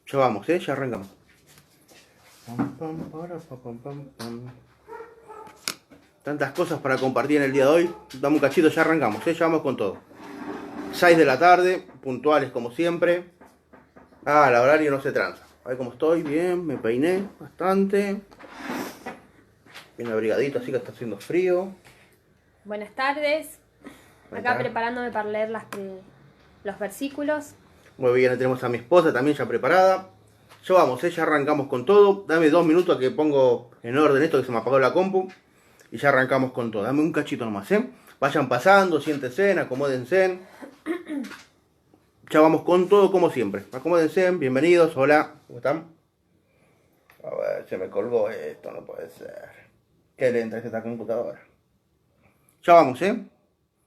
Ya vamos, ya arrancamos. Pam, pam, para, pam, pam, pam. Tantas cosas para compartir en el día de hoy. Dame un cachito, ya arrancamos, ya vamos con todo. 6 de la tarde, puntuales como siempre. El horario no se tranza. A ver cómo estoy, bien, me peiné bastante. Bien abrigadito, así que está haciendo frío. Buenas tardes. Ahí Acá está. preparándome para leer los versículos. Muy bien, ahí tenemos a mi esposa también ya preparada. Ya vamos, ya arrancamos con todo. Dame 2 minutos a que pongo en orden esto que se me apagó la compu. Y ya arrancamos con todo. Dame un cachito nomás, Vayan pasando, siéntense, acomódense. Ya vamos con todo como siempre. Acomódense, bienvenidos, hola, ¿cómo están? A ver, se me colgó esto, no puede ser. Qué lenta es esta computadora. Ya vamos,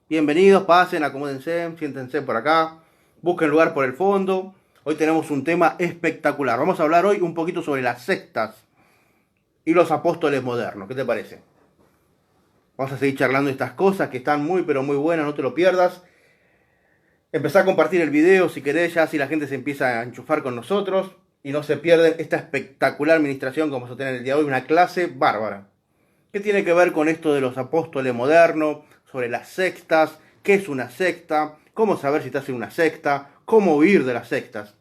Bienvenidos, pasen, acomódense, siéntense por acá. Busquen lugar por el fondo. Hoy tenemos un tema espectacular. Vamos a hablar hoy un poquito sobre las sectas y los apóstoles modernos. ¿Qué te parece? Vamos a seguir charlando de estas cosas que están muy pero muy buenas, no te lo pierdas. Empezá a compartir el video si querés, ya así la gente se empieza a enchufar con nosotros y no se pierden esta espectacular administración que vamos a tener el día de hoy, una clase bárbara. ¿Qué tiene que ver con esto de los apóstoles modernos, sobre las sectas, qué es una secta, cómo saber si estás en una secta, cómo huir de las sectas?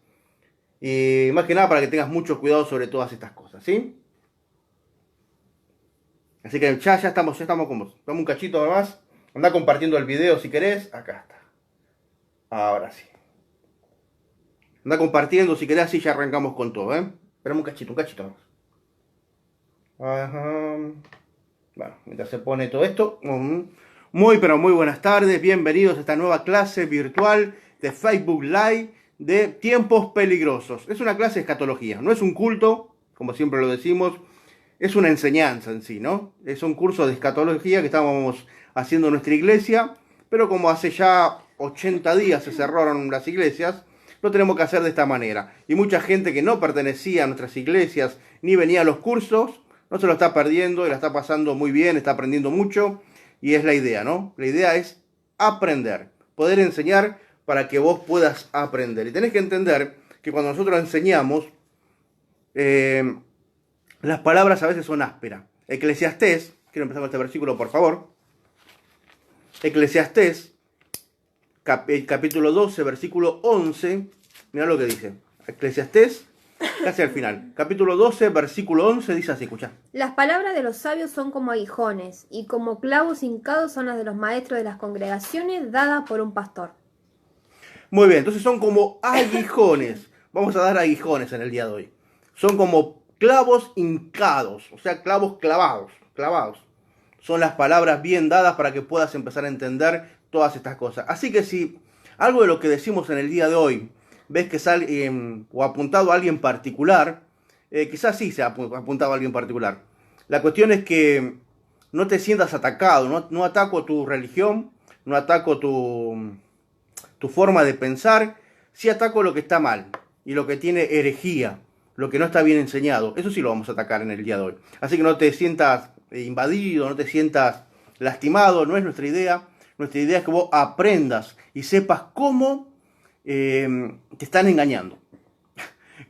Y más que nada para que tengas mucho cuidado sobre todas estas cosas, ¿sí? Así que ya estamos con vos. Dame un cachito más. Anda compartiendo el video si querés. Acá está. Ahora sí. Anda compartiendo si querés, así ya arrancamos con todo, Esperame un cachito más. Ajá. Bueno, mientras se pone todo esto. Muy pero muy buenas tardes. Bienvenidos a esta nueva clase virtual de Facebook Live de Tiempos Peligrosos. Es una clase de escatología. No es un culto, como siempre lo decimos. Es una enseñanza en sí, ¿no? Es un curso de escatología que estábamos haciendo en nuestra iglesia, pero como hace ya 80 días se cerraron las iglesias, lo tenemos que hacer de esta manera. Y mucha gente que no pertenecía a nuestras iglesias ni venía a los cursos, no se lo está perdiendo y la está pasando muy bien, está aprendiendo mucho, y es la idea, ¿no? La idea es aprender, poder enseñar para que vos puedas aprender. Y tenés que entender que cuando nosotros enseñamos, las palabras a veces son ásperas. Eclesiastés, quiero empezar con este versículo por favor. Eclesiastés, capítulo 12, versículo 11. Mirá lo que dice. Eclesiastés, casi al final. Capítulo 12, versículo 11, dice así, escuchá. Las palabras de los sabios son como aguijones, y como clavos hincados son las de los maestros de las congregaciones dadas por un pastor. Muy bien, entonces son como aguijones. Vamos a dar aguijones en el día de hoy. Son como clavos hincados, o sea, clavos clavados. Son las palabras bien dadas para que puedas empezar a entender todas estas cosas. Así que si algo de lo que decimos en el día de hoy ves que sale o apuntado a alguien particular, quizás sí se ha apuntado a alguien particular. La cuestión es que no te sientas atacado, no ataco tu religión, no ataco tu forma de pensar, sí ataco lo que está mal y lo que tiene herejía, lo que no está bien enseñado. Eso sí lo vamos a atacar en el día de hoy. Así que no te sientas invadido, no te sientas lastimado, no es nuestra idea. Nuestra idea es que vos aprendas y sepas cómo te están engañando.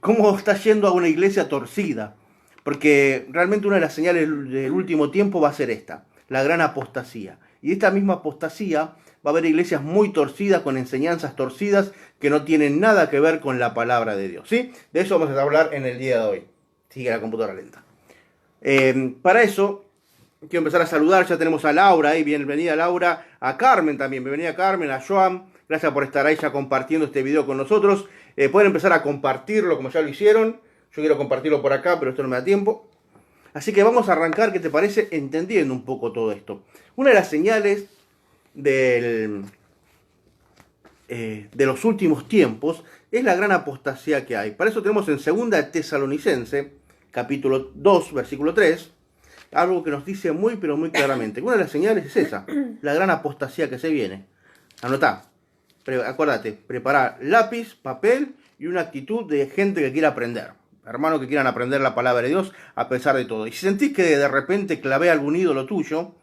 Cómo estás yendo a una iglesia torcida. Porque realmente una de las señales del último tiempo va a ser esta, la gran apostasía. Y esta misma apostasía va a haber iglesias muy torcidas, con enseñanzas torcidas, que no tienen nada que ver con la palabra de Dios, ¿sí? De eso vamos a hablar en el día de hoy. Sigue la computadora lenta. Para eso, quiero empezar a saludar, ya tenemos a Laura ahí, bienvenida Laura, a Carmen también, bienvenida Carmen, a Joan, gracias por estar ahí ya compartiendo este video con nosotros. Pueden empezar a compartirlo como ya lo hicieron. Yo quiero compartirlo por acá, pero esto no me da tiempo. Así que vamos a arrancar, ¿qué te parece? Entendiendo un poco todo esto. Una de las señales de los últimos tiempos es la gran apostasía que hay. Para eso tenemos en 2 Tesalonicense, capítulo 2, versículo 3, algo que nos dice muy pero muy claramente. Una de las señales es esa, la gran apostasía que se viene. Anotá, acuérdate, preparar lápiz, papel y una actitud de gente que quiera aprender. Hermanos que quieran aprender la palabra de Dios a pesar de todo. Y si sentís que de repente clavé algún ídolo tuyo,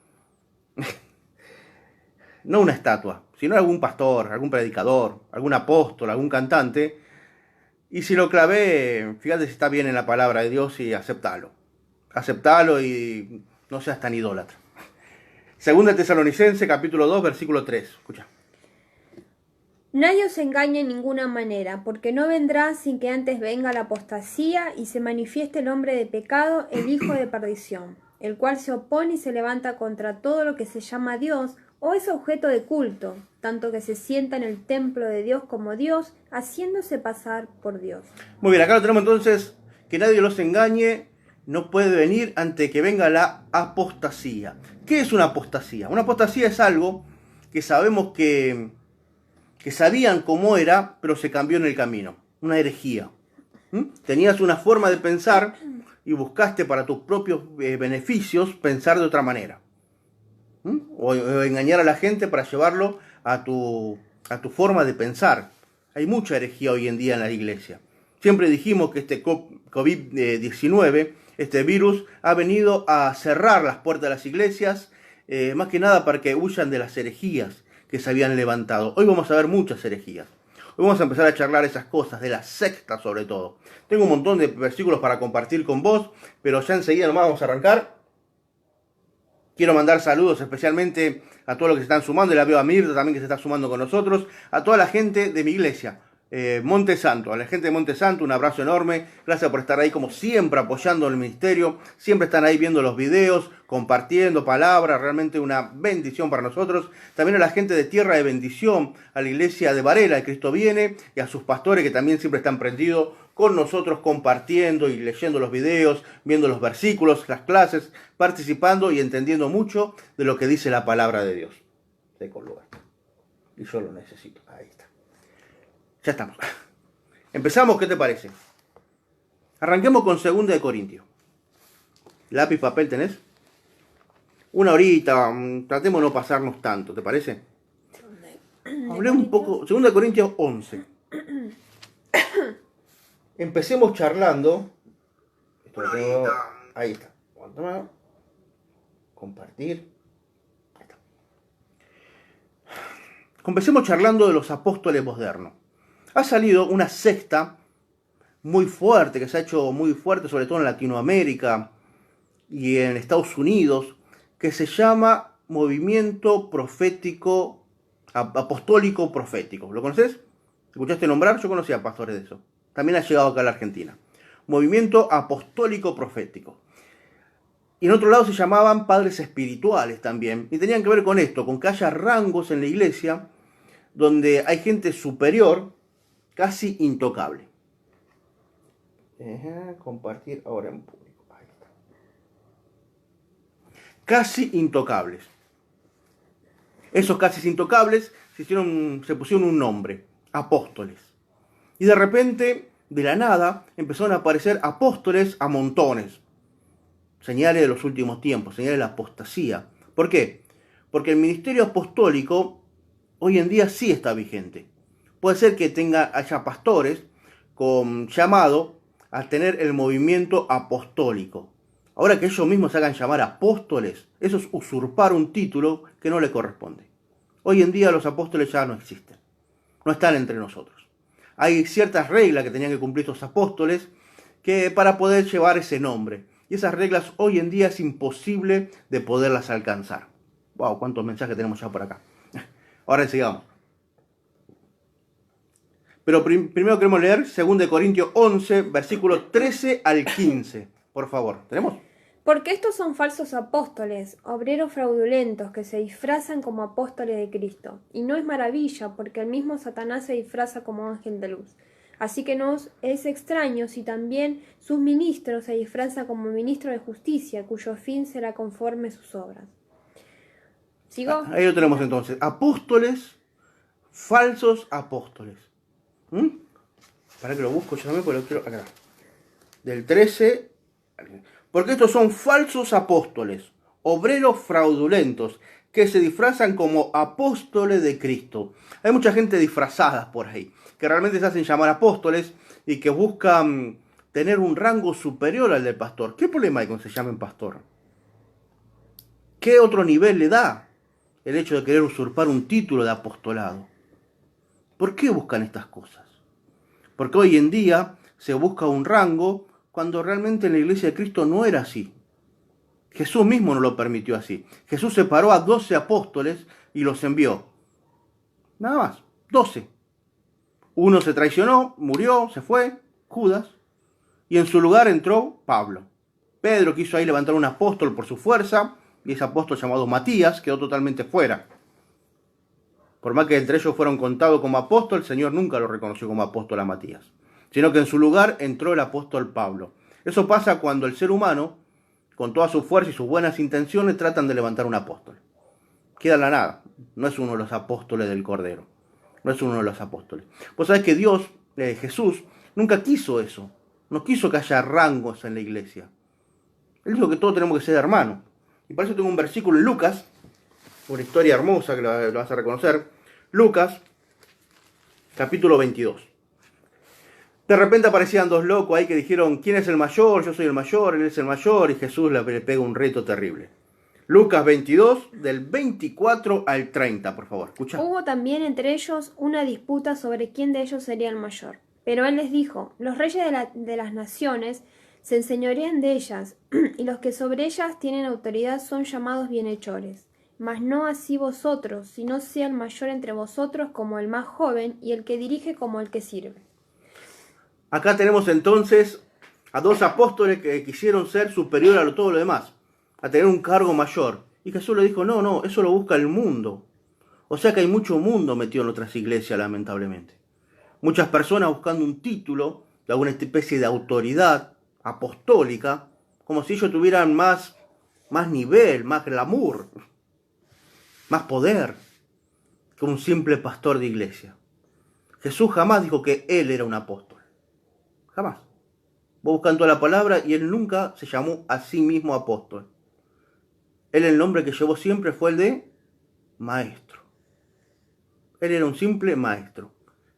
no una estatua, sino algún pastor, algún predicador, algún apóstol, algún cantante, Y si lo clavé, fíjate si está bien en la palabra de Dios y aceptalo. Aceptalo y no seas tan idólatra. Segunda Tesalonicense, capítulo 2, versículo 3. Escucha. Nadie os engañe en ninguna manera, porque no vendrá sin que antes venga la apostasía y se manifieste el hombre de pecado, el hijo de perdición, el cual se opone y se levanta contra todo lo que se llama Dios o es objeto de culto, tanto que se sienta en el templo de Dios como Dios, haciéndose pasar por Dios. Muy bien, acá lo tenemos entonces, que nadie los engañe, no puede venir ante que venga la apostasía. ¿Qué es una apostasía? Una apostasía es algo que sabemos que sabían cómo era, pero se cambió en el camino. Una herejía. Tenías una forma de pensar y buscaste para tus propios beneficios pensar de otra manera. O engañar a la gente para llevarlo a tu forma de pensar. Hay mucha herejía hoy en día en la iglesia. Siempre dijimos que este COVID-19, este virus, ha venido a cerrar las puertas de las iglesias, más que nada para que huyan de las herejías que se habían levantado. Hoy vamos a ver muchas herejías. Hoy vamos a empezar a charlar esas cosas, de las sectas sobre todo. Tengo un montón de versículos para compartir con vos, pero ya enseguida nomás vamos a arrancar. Quiero mandar saludos especialmente a todos los que se están sumando, y la veo a Mirta también que se está sumando con nosotros, a toda la gente de mi iglesia, Monte Santo, a la gente de Monte Santo, un abrazo enorme, gracias por estar ahí como siempre apoyando el ministerio, siempre están ahí viendo los videos, compartiendo palabras, realmente una bendición para nosotros. También a la gente de Tierra de Bendición, a la iglesia de Varela, el Cristo viene, y a sus pastores que también siempre están prendidos con nosotros, compartiendo y leyendo los videos, viendo los versículos, las clases, participando y entendiendo mucho de lo que dice la palabra de Dios. Y yo lo necesito. Ahí está. Ya estamos. Empezamos, ¿qué te parece? Arranquemos con 2 de Corintios. ¿Lápiz, papel tenés? Una horita, tratemos de no pasarnos tanto, ¿te parece? Hablé un poco, 2 de Corintios 11. Empecemos charlando. Ahí está. Compartir. Ahí está. Empecemos charlando de los apóstoles modernos. Ha salido una secta muy fuerte, que se ha hecho muy fuerte, sobre todo en Latinoamérica y en Estados Unidos, que se llama Movimiento Profético, Apostólico Profético. ¿Lo conoces? ¿Escuchaste nombrar? Yo conocía pastores de eso. También ha llegado acá a la Argentina. Movimiento Apostólico Profético. Y en otro lado se llamaban padres espirituales también. Y tenían que ver con esto, con que haya rangos en la iglesia donde hay gente superior, casi intocable. Compartir ahora en público. Ahí está. Casi intocables. Esos casi intocables se pusieron un nombre, apóstoles. Y de repente, de la nada, empezaron a aparecer apóstoles a montones. Señales de los últimos tiempos, señales de la apostasía. ¿Por qué? Porque el ministerio apostólico hoy en día sí está vigente. Puede ser que haya pastores con llamado a tener el movimiento apostólico. Ahora que ellos mismos se hagan llamar apóstoles, eso es usurpar un título que no le corresponde. Hoy en día los apóstoles ya no existen, no están entre nosotros. Hay ciertas reglas que tenían que cumplir estos apóstoles para poder llevar ese nombre. Y esas reglas hoy en día es imposible de poderlas alcanzar. Wow, cuántos mensajes tenemos ya por acá. Ahora sigamos. Pero primero queremos leer 2 de Corintios 11, versículos 13 al 15. Por favor, ¿tenemos? Porque estos son falsos apóstoles, obreros fraudulentos que se disfrazan como apóstoles de Cristo. Y no es maravilla, porque el mismo Satanás se disfraza como ángel de luz. Así que no es extraño si también sus ministros se disfrazan como ministros de justicia, cuyo fin será conforme sus obras. ¿Sigo? Ahí lo tenemos entonces. Apóstoles, falsos apóstoles. Para que lo busco yo también, porque lo quiero acá. Del 13. Porque estos son falsos apóstoles, obreros fraudulentos, que se disfrazan como apóstoles de Cristo. Hay mucha gente disfrazada por ahí, que realmente se hacen llamar apóstoles y que buscan tener un rango superior al del pastor. ¿Qué problema hay con que se llamen pastor? ¿Qué otro nivel le da el hecho de querer usurpar un título de apostolado? ¿Por qué buscan estas cosas? Porque hoy en día se busca un rango cuando realmente en la iglesia de Cristo no era así. Jesús mismo no lo permitió así. Jesús separó a 12 apóstoles y los envió. Nada más, 12. Uno se traicionó, murió, se fue, Judas, y en su lugar entró Pablo. Pedro quiso ahí levantar un apóstol por su fuerza, y ese apóstol llamado Matías quedó totalmente fuera. Por más que entre ellos fueron contados como apóstol, el Señor nunca lo reconoció como apóstol a Matías, sino que en su lugar entró el apóstol Pablo. Eso pasa cuando el ser humano, con toda su fuerza y sus buenas intenciones, tratan de levantar un apóstol. Queda en la nada, no es uno de los apóstoles del Cordero, no es uno de los apóstoles. Vos sabés que Dios, Jesús, nunca quiso eso, no quiso que haya rangos en la iglesia. Él dijo que todos tenemos que ser hermanos. Y por eso tengo un versículo en Lucas, una historia hermosa que lo vas a reconocer. Lucas, capítulo 22. De repente aparecían dos locos ahí que dijeron, ¿quién es el mayor? Yo soy el mayor, él es el mayor, y Jesús le pega un reto terrible. Lucas 22, del 24 al 30, por favor, escucha. Hubo también entre ellos una disputa sobre quién de ellos sería el mayor. Pero él les dijo, los reyes de las naciones se enseñorean de ellas, y los que sobre ellas tienen autoridad son llamados bienhechores. Mas no así vosotros, sino sea el mayor entre vosotros como el más joven, y el que dirige como el que sirve. Acá tenemos entonces a dos apóstoles que quisieron ser superior a todo lo demás, a tener un cargo mayor. Y Jesús le dijo, no, eso lo busca el mundo. O sea que hay mucho mundo metido en otras iglesias, lamentablemente. Muchas personas buscando un título de alguna especie de autoridad apostólica, como si ellos tuvieran más nivel, más glamour, más poder que un simple pastor de iglesia. Jesús jamás dijo que él era un apóstol. Jamás. Vos buscando la palabra y él nunca se llamó a sí mismo apóstol. Él el nombre que llevó siempre fue el de maestro. Él era un simple maestro.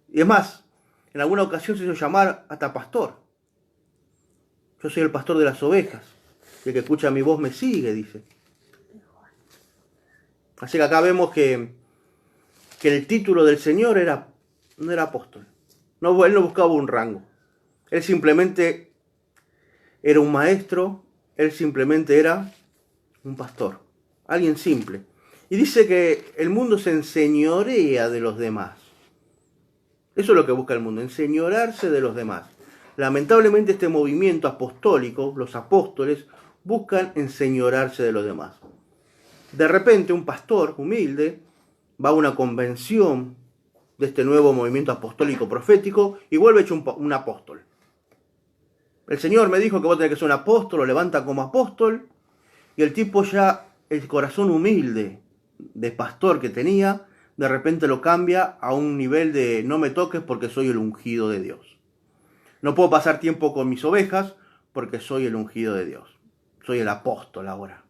Y es más, en alguna ocasión se hizo llamar hasta pastor. Yo soy el pastor de las ovejas. Y el que escucha mi voz me sigue, dice. Así que acá vemos que el título del Señor no era apóstol. No, él no buscaba un rango. Él simplemente era un maestro. Él simplemente era un pastor. Alguien simple. Y dice que el mundo se enseñorea de los demás. Eso es lo que busca el mundo, enseñorearse de los demás. Lamentablemente este movimiento apostólico, los apóstoles, buscan enseñorearse de los demás. De repente un pastor humilde va a una convención de este nuevo movimiento apostólico profético y vuelve hecho un apóstol. El Señor me dijo que vos tenés que ser un apóstol, lo levanta como apóstol, y el tipo ya, el corazón humilde de pastor que tenía, de repente lo cambia a un nivel de no me toques porque soy el ungido de Dios. No puedo pasar tiempo con mis ovejas porque soy el ungido de Dios. Soy el apóstol ahora.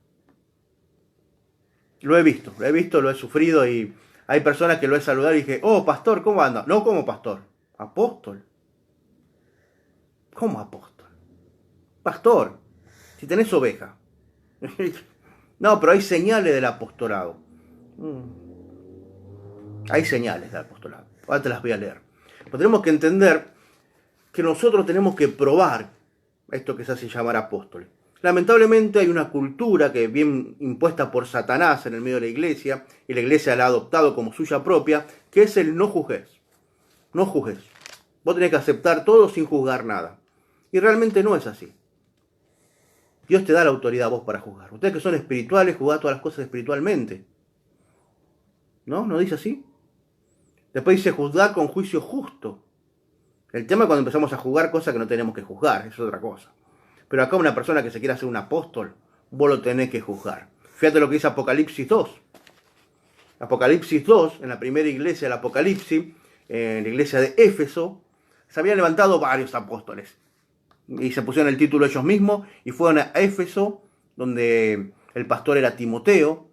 Lo he visto, lo he sufrido y hay personas que lo he saludado y dije, oh, pastor, ¿cómo anda? No como pastor, apóstol. ¿Cómo apóstol? Pastor, si tenés oveja. No, pero hay señales del apostolado. Hay señales del apostolado. Ahora te las voy a leer. Pero tenemos que entender que nosotros tenemos que probar esto que se hace llamar apóstol. Lamentablemente hay una cultura que es bien impuesta por Satanás en el medio de la iglesia, y la iglesia la ha adoptado como suya propia, que es el no juzgues. No juzgues. Vos tenés que aceptar todo sin juzgar nada. Y realmente no es así. Dios te da la autoridad a vos para juzgar. Ustedes que son espirituales, juzgad todas las cosas espiritualmente. ¿No? ¿No dice así? Después dice juzgar con juicio justo. El tema es cuando empezamos a juzgar cosas que no tenemos que juzgar, es otra cosa. Pero acá una persona que se quiere hacer un apóstol, vos lo tenés que juzgar. Fíjate lo que dice Apocalipsis 2. Apocalipsis 2, en la primera iglesia del Apocalipsis, en la iglesia de Éfeso, se habían levantado varios apóstoles. Y se pusieron el título ellos mismos y fueron a Éfeso, donde el pastor era Timoteo,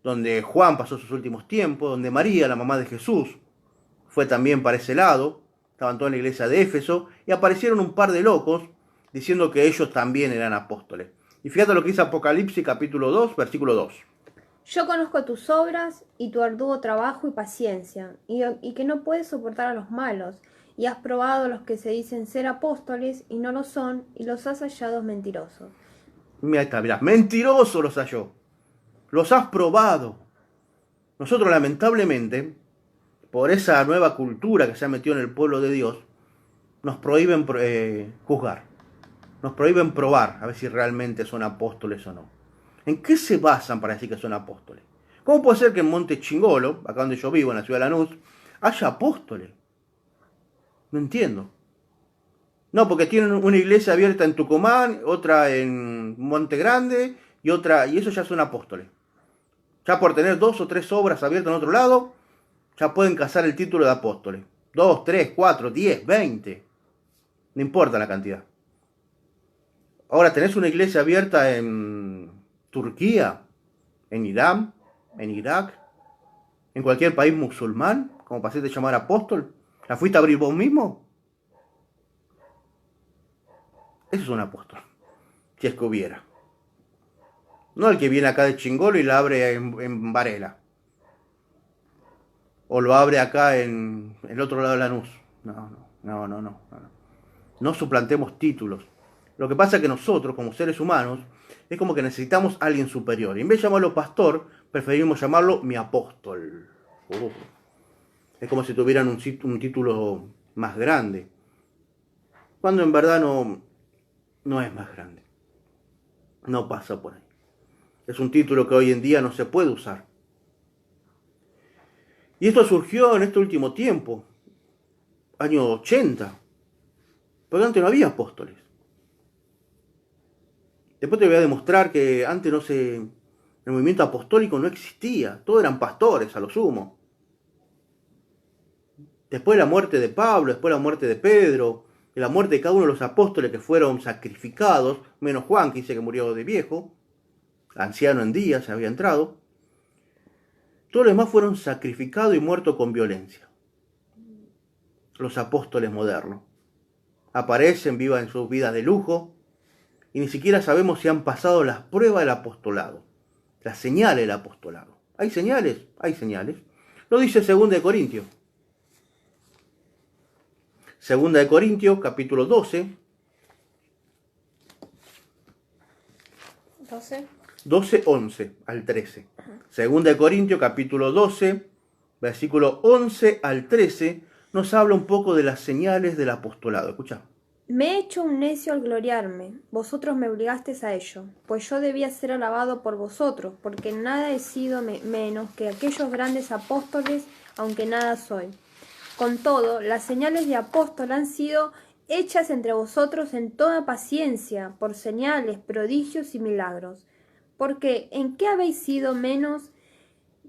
donde Juan pasó sus últimos tiempos, donde María, la mamá de Jesús, fue también para ese lado. Estaban todos en la iglesia de Éfeso y aparecieron un par de locos diciendo que ellos también eran apóstoles. Y fíjate lo que dice Apocalipsis capítulo 2, versículo 2. Yo conozco tus obras y tu arduo trabajo y paciencia, y que no puedes soportar a los malos, y has probado a los que se dicen ser apóstoles y no lo son, y los has hallado mentirosos. Mira, está, mirá, mentirosos los halló. Los has probado. Nosotros, lamentablemente, por esa nueva cultura que se ha metido en el pueblo de Dios, nos prohíben juzgar. Nos prohíben probar a ver si realmente son apóstoles o no. ¿En qué se basan para decir que son apóstoles? ¿Cómo puede ser que en Monte Chingolo, acá donde yo vivo, en la ciudad de Lanús, haya apóstoles? No entiendo. No, porque tienen una iglesia abierta en Tucumán, otra en Monte Grande y otra, y eso ya son apóstoles. Ya por tener 2 o 3 obras abiertas en otro lado, ya pueden cazar el título de apóstoles. 2, 3, 4, 10, 20. No importa la cantidad. Ahora tenés una iglesia abierta en Turquía, en Irán, en Irak, en cualquier país musulmán, como para hacerte llamar apóstol. ¿La fuiste a abrir vos mismo? Eso es un apóstol, si es que hubiera. No el que viene acá de Chingolo y la abre en Varela. O lo abre acá en el otro lado de Lanús. No. No suplantemos títulos. Lo que pasa es que nosotros, como seres humanos, es como que necesitamos a alguien superior. Y en vez de llamarlo pastor, preferimos llamarlo mi apóstol. Es como si tuvieran un título más grande. Cuando en verdad no es más grande. No pasa por ahí. Es un título que hoy en día no se puede usar. Y esto surgió en este último tiempo, año 80. Porque antes no había apóstoles. Después te voy a demostrar que antes el movimiento apostólico no existía. Todos eran pastores, a lo sumo. Después de la muerte de Pablo, después de la muerte de Pedro, de la muerte de cada uno de los apóstoles que fueron sacrificados, menos Juan, que dice que murió de viejo, anciano en días, había entrado. Todos los demás fueron sacrificados y muertos con violencia. Los apóstoles modernos. Aparecen, vivan sus vidas de lujo, y ni siquiera sabemos si han pasado las pruebas del apostolado, las señales del apostolado. ¿Hay señales? Hay señales. Lo dice 2 de Corintios. 2 de Corintios, capítulo 12. 12, 11 al 13. 2 de Corintios, capítulo 12, versículo 11 al 13, nos habla un poco de las señales del apostolado. Escucha. Me he hecho un necio al gloriarme, vosotros me obligasteis a ello, pues yo debía ser alabado por vosotros, porque en nada he sido menos que aquellos grandes apóstoles, aunque nada soy. Con todo, las señales de apóstol han sido hechas entre vosotros en toda paciencia, por señales, prodigios y milagros. Porque, ¿en qué habéis sido menos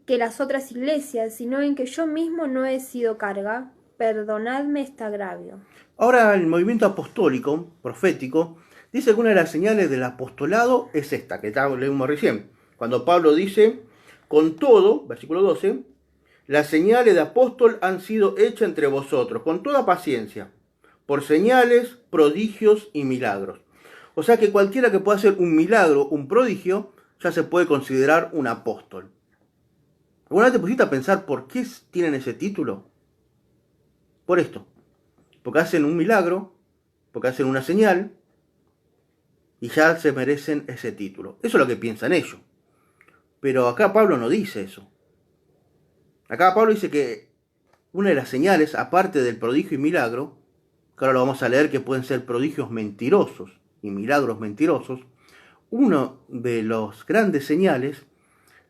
que las otras iglesias, sino en que yo mismo no he sido carga? Perdonadme este agravio. Ahora el movimiento apostólico, profético, dice que una de las señales del apostolado es esta, que ya leímos recién. Cuando Pablo dice, con todo, versículo 12, las señales de apóstol han sido hechas entre vosotros, con toda paciencia, por señales, prodigios y milagros. O sea que cualquiera que pueda hacer un milagro, un prodigio, ya se puede considerar un apóstol. ¿Alguna vez te pusiste a pensar por qué tienen ese título? Por esto. Porque hacen un milagro, porque hacen una señal, y ya se merecen ese título. Eso es lo que piensan ellos. Pero acá Pablo no dice eso. Acá Pablo dice que una de las señales, aparte del prodigio y milagro, que ahora lo vamos a leer, que pueden ser prodigios mentirosos y milagros mentirosos, uno de los grandes señales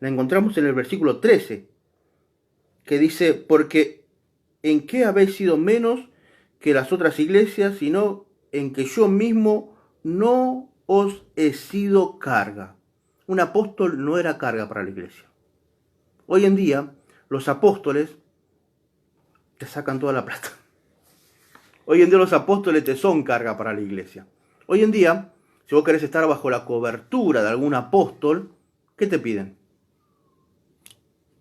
la encontramos en el versículo 13, que dice, porque ¿en qué habéis sido menos que las otras iglesias, sino en que yo mismo no os he sido carga? Un apóstol no era carga para la iglesia. Hoy en día, los apóstoles te sacan toda la plata. Hoy en día los apóstoles te son carga para la iglesia. Hoy en día, si vos querés estar bajo la cobertura de algún apóstol, ¿qué te piden?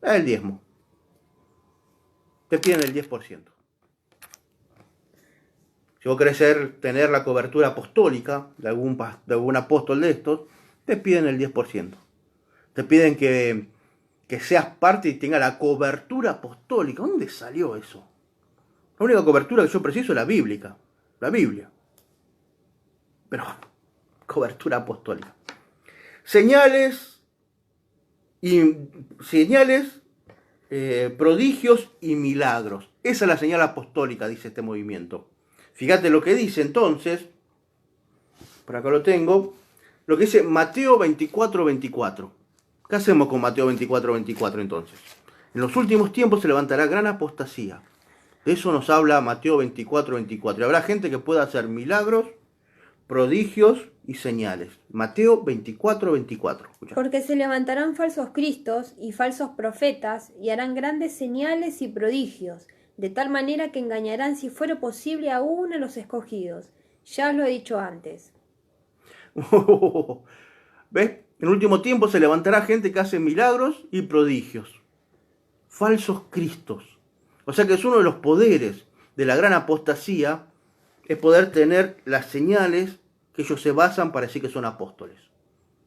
El diezmo. Te piden el 10%. Si vos querés tener la cobertura apostólica de algún apóstol de estos, te piden el 10%. Te piden que seas parte y tenga la cobertura apostólica. ¿Dónde salió eso? La única cobertura que yo preciso es la bíblica, la Biblia. Pero, cobertura apostólica. Señales, prodigios y milagros. Esa es la señal apostólica, dice este movimiento. Fíjate lo que dice entonces, por acá lo tengo, lo que dice Mateo 24:24. ¿Qué hacemos con Mateo 24:24 entonces? En los últimos tiempos se levantará gran apostasía. De eso nos habla Mateo 24:24. Y habrá gente que pueda hacer milagros, prodigios y señales. Mateo 24:24. Porque se levantarán falsos cristos y falsos profetas y harán grandes señales y prodigios, de tal manera que engañarán, si fuera posible, aún a los escogidos. Ya os lo he dicho antes. ¿Ves? En el último tiempo se levantará gente que hace milagros y prodigios. Falsos cristos. O sea que es uno de los poderes de la gran apostasía, es poder tener las señales que ellos se basan para decir que son apóstoles.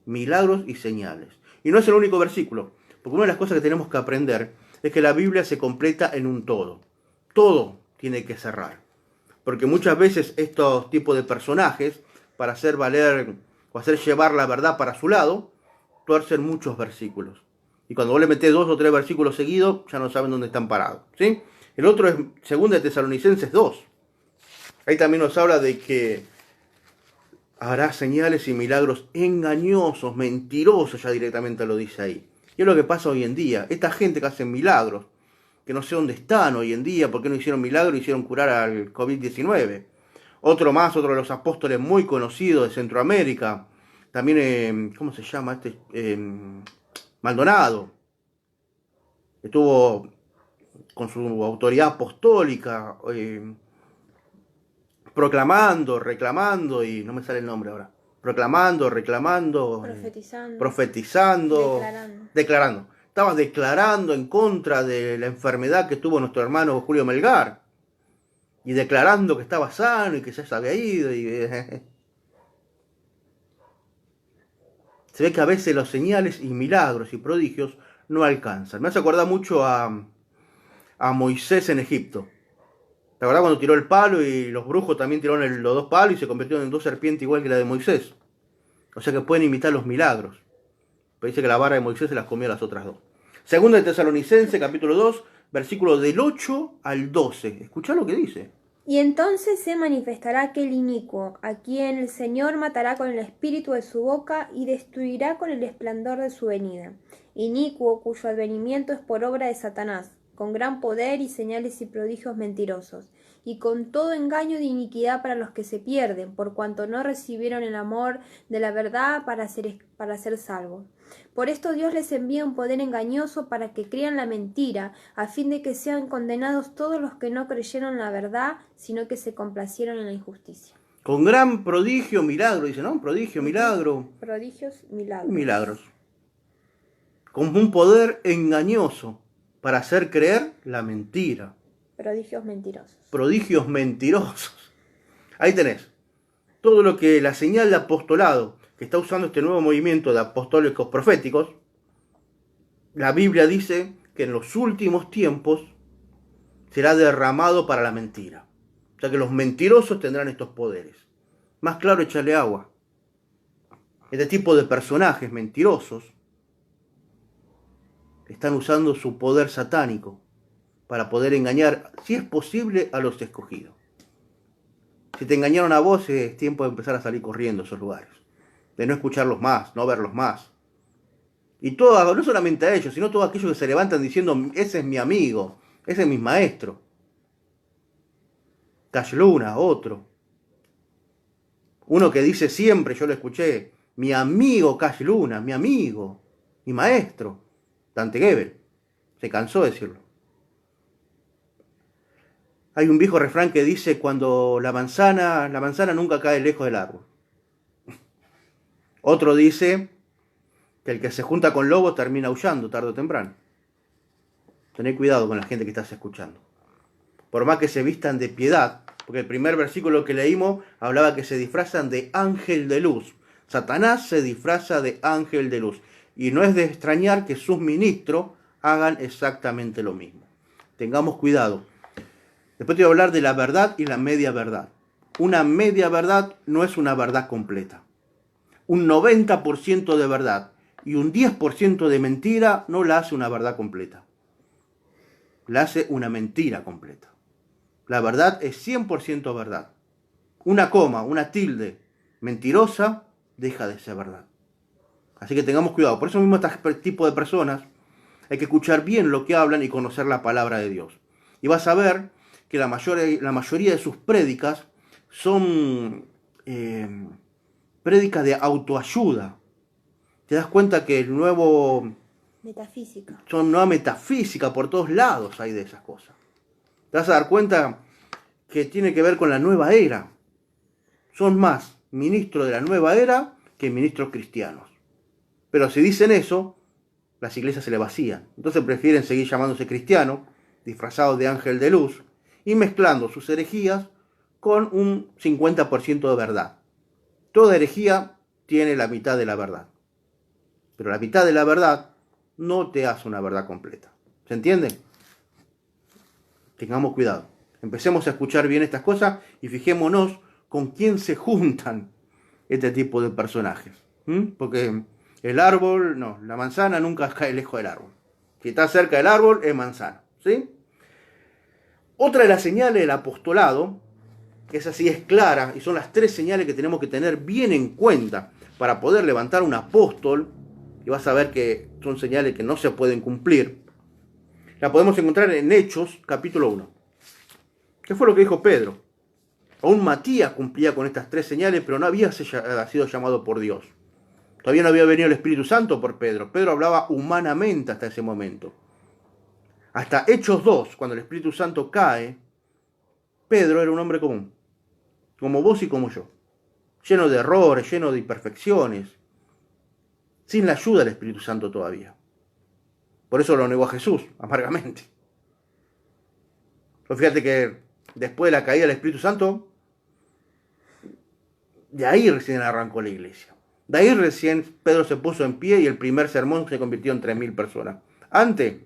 Milagros y señales. Y no es el único versículo, porque una de las cosas que tenemos que aprender es que la Biblia se completa en un todo. Todo tiene que cerrar. Porque muchas veces estos tipos de personajes, para hacer valer o hacer llevar la verdad para su lado, tuercen muchos versículos. Y cuando vos le metés 2 o 3 versículos seguidos, ya no saben dónde están parados. ¿Sí? El otro es 2 de Tesalonicenses 2. Ahí también nos habla de que hará señales y milagros engañosos, mentirosos, ya directamente lo dice ahí. Y es lo que pasa hoy en día. Esta gente que hace milagros, que no sé dónde están hoy en día, por qué no hicieron milagros, hicieron curar al COVID-19. Otro de los apóstoles muy conocidos de Centroamérica, también, ¿cómo se llama este? Maldonado. Estuvo con su autoridad apostólica, proclamando, reclamando, y no me sale el nombre ahora. Proclamando, reclamando, profetizando, declarando. Estaba declarando en contra de la enfermedad que tuvo nuestro hermano Julio Melgar. Y declarando que estaba sano y que ya se había ido. Se ve que a veces los señales y milagros y prodigios no alcanzan. Me hace acordar mucho a Moisés en Egipto. ¿Te acordás cuando tiró el palo y los brujos también tiraron los 2 palos y se convirtieron en 2 serpientes igual que la de Moisés? O sea que pueden imitar los milagros. Pero dice que la vara de Moisés se las comió a las otras 2. Segunda de Tesalonicenses, capítulo 2, versículos del 8 al 12. Escuchá lo que dice. Y entonces se manifestará aquel inicuo, a quien el Señor matará con el espíritu de su boca y destruirá con el esplendor de su venida. Inicuo cuyo advenimiento es por obra de Satanás, con gran poder y señales y prodigios mentirosos, y con todo engaño de iniquidad para los que se pierden, por cuanto no recibieron el amor de la verdad para ser salvos. Por esto Dios les envía un poder engañoso para que crean la mentira, a fin de que sean condenados todos los que no creyeron la verdad, sino que se complacieron en la injusticia. Con gran prodigio, milagro, dice, ¿no? Prodigio, milagro. Prodigios, milagros. Milagros. Con un poder engañoso para hacer creer la mentira. Prodigios mentirosos. Prodigios mentirosos. Ahí tenés. Todo lo que la señal de apostolado que está usando este nuevo movimiento de apostólicos proféticos, la Biblia dice que en los últimos tiempos será derramado para la mentira. O sea que los mentirosos tendrán estos poderes. Más claro, échale agua. Este tipo de personajes mentirosos están usando su poder satánico para poder engañar, si es posible, a los escogidos. Si te engañaron a vos, es tiempo de empezar a salir corriendo a esos lugares. De no escucharlos más, no verlos más. Y todo, no solamente a ellos, sino todos aquellos que se levantan diciendo, ese es mi amigo, ese es mi maestro. Cash Luna, otro. Uno que dice siempre, yo lo escuché, mi amigo Cash Luna, mi amigo, mi maestro, Dante Gebel. Se cansó de decirlo. Hay un viejo refrán que dice, cuando la manzana nunca cae lejos del árbol. Otro dice que el que se junta con lobos termina aullando tarde o temprano. Tené cuidado con la gente que estás escuchando. Por más que se vistan de piedad, porque el primer versículo que leímos hablaba que se disfrazan de ángel de luz. Satanás se disfraza de ángel de luz. Y no es de extrañar que sus ministros hagan exactamente lo mismo. Tengamos cuidado. Después te voy a hablar de la verdad y la media verdad. Una media verdad no es una verdad completa. Un 90% de verdad y un 10% de mentira no la hace una verdad completa. La hace una mentira completa. La verdad es 100% verdad. Una coma, una tilde mentirosa deja de ser verdad. Así que tengamos cuidado. Por eso mismo este tipo de personas hay que escuchar bien lo que hablan y conocer la palabra de Dios. Y vas a ver que la mayoría de sus prédicas son prédicas de autoayuda. Te das cuenta que el nuevo... Metafísica. Son nueva metafísica, por todos lados hay de esas cosas. Te vas a dar cuenta que tiene que ver con la nueva era. Son más ministros de la nueva era que ministros cristianos. Pero si dicen eso, las iglesias se le vacían. Entonces prefieren seguir llamándose cristianos, disfrazados de ángel de luz, y mezclando sus herejías con un 50% de verdad. Toda herejía tiene la mitad de la verdad. Pero la mitad de la verdad no te hace una verdad completa. ¿Se entiende? Tengamos cuidado. Empecemos a escuchar bien estas cosas y fijémonos con quién se juntan este tipo de personajes. Porque el árbol, no, la manzana nunca cae lejos del árbol. Si está cerca del árbol, es manzana. ¿Sí? Otra de las señales del apostolado, que esa sí es clara, y son las 3 señales que tenemos que tener bien en cuenta para poder levantar un apóstol, y vas a ver que son señales que no se pueden cumplir, la podemos encontrar en Hechos, capítulo 1. ¿Qué fue lo que dijo Pedro? Aún Matías cumplía con estas 3 señales, pero no había sido llamado por Dios. Todavía no había venido el Espíritu Santo por Pedro. Pedro hablaba humanamente hasta ese momento. Hasta Hechos 2, cuando el Espíritu Santo cae, Pedro era un hombre común, como vos y como yo, lleno de errores, lleno de imperfecciones, sin la ayuda del Espíritu Santo todavía. Por eso lo negó a Jesús, amargamente. Pero fíjate que después de la caída del Espíritu Santo, de ahí recién arrancó la iglesia. De ahí recién Pedro se puso en pie y el primer sermón se convirtió en 3.000 personas. Antes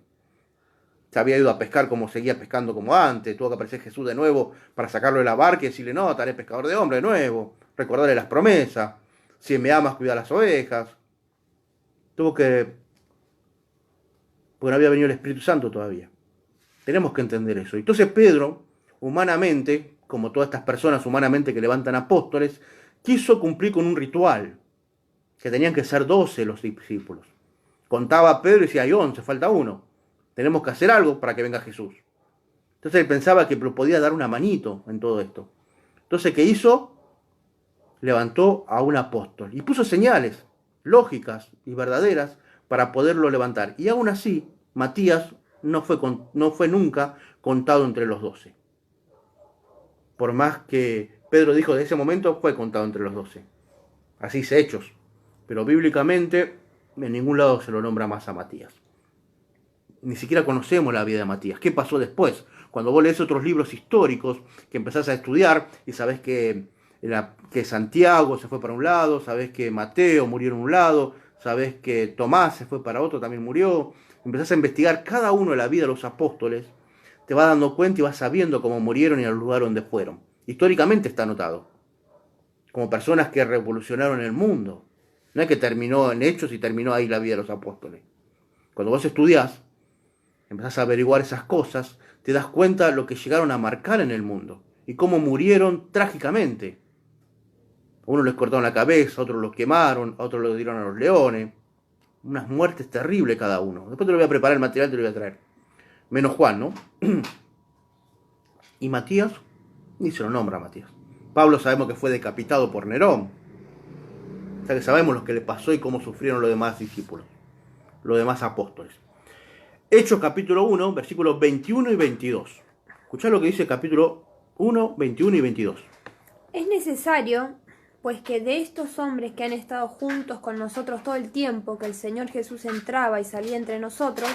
se había ido a pescar como seguía pescando como antes. Tuvo que aparecer Jesús de nuevo para sacarlo de la barca y decirle, no, te haré pescador de hombre de nuevo. Recordarle las promesas. Si me amas, cuida las ovejas. Tuvo que... porque no había venido el Espíritu Santo todavía. Tenemos que entender eso. Entonces Pedro, humanamente, como todas estas personas humanamente que levantan apóstoles, quiso cumplir con un ritual. Que tenían que ser 12 los discípulos. Contaba a Pedro y decía, hay 11, falta uno. Tenemos que hacer algo para que venga Jesús. Entonces él pensaba que podía dar una manito en todo esto. Entonces, ¿qué hizo? Levantó a un apóstol y puso señales lógicas y verdaderas para poderlo levantar. Y aún así, Matías no fue nunca contado entre los 12. Por más que Pedro dijo de ese momento, fue contado entre los 12. Así dice Hechos. Pero bíblicamente, en ningún lado se lo nombra más a Matías. Ni siquiera conocemos la vida de Matías. ¿Qué pasó después? Cuando vos lees otros libros históricos que empezás a estudiar y sabés que Santiago se fue para un lado, sabés que Mateo murió en un lado, sabés que Tomás se fue para otro, también murió. Empezás a investigar cada uno de la vida de los apóstoles, te vas dando cuenta y vas sabiendo cómo murieron y al lugar donde fueron. Históricamente está anotado. Como personas que revolucionaron el mundo. No es que terminó en Hechos y terminó ahí la vida de los apóstoles. Cuando vos estudiás, empezás a averiguar esas cosas, te das cuenta de lo que llegaron a marcar en el mundo y cómo murieron trágicamente. A unos les cortaron la cabeza, a otros los quemaron, a otros los dieron a los leones. Unas muertes terribles cada uno. Después te lo voy a preparar el material, te lo voy a traer. Menos Juan, ¿no? Y Matías, ni se lo nombra a Matías. Pablo sabemos que fue decapitado por Nerón. O sea que sabemos lo que le pasó y cómo sufrieron los demás discípulos, los demás apóstoles. Hechos capítulo 1, versículos 21 y 22. Escuchá lo que dice capítulo 1, 21 y 22. Es necesario, pues que de estos hombres que han estado juntos con nosotros todo el tiempo que el Señor Jesús entraba y salía entre nosotros,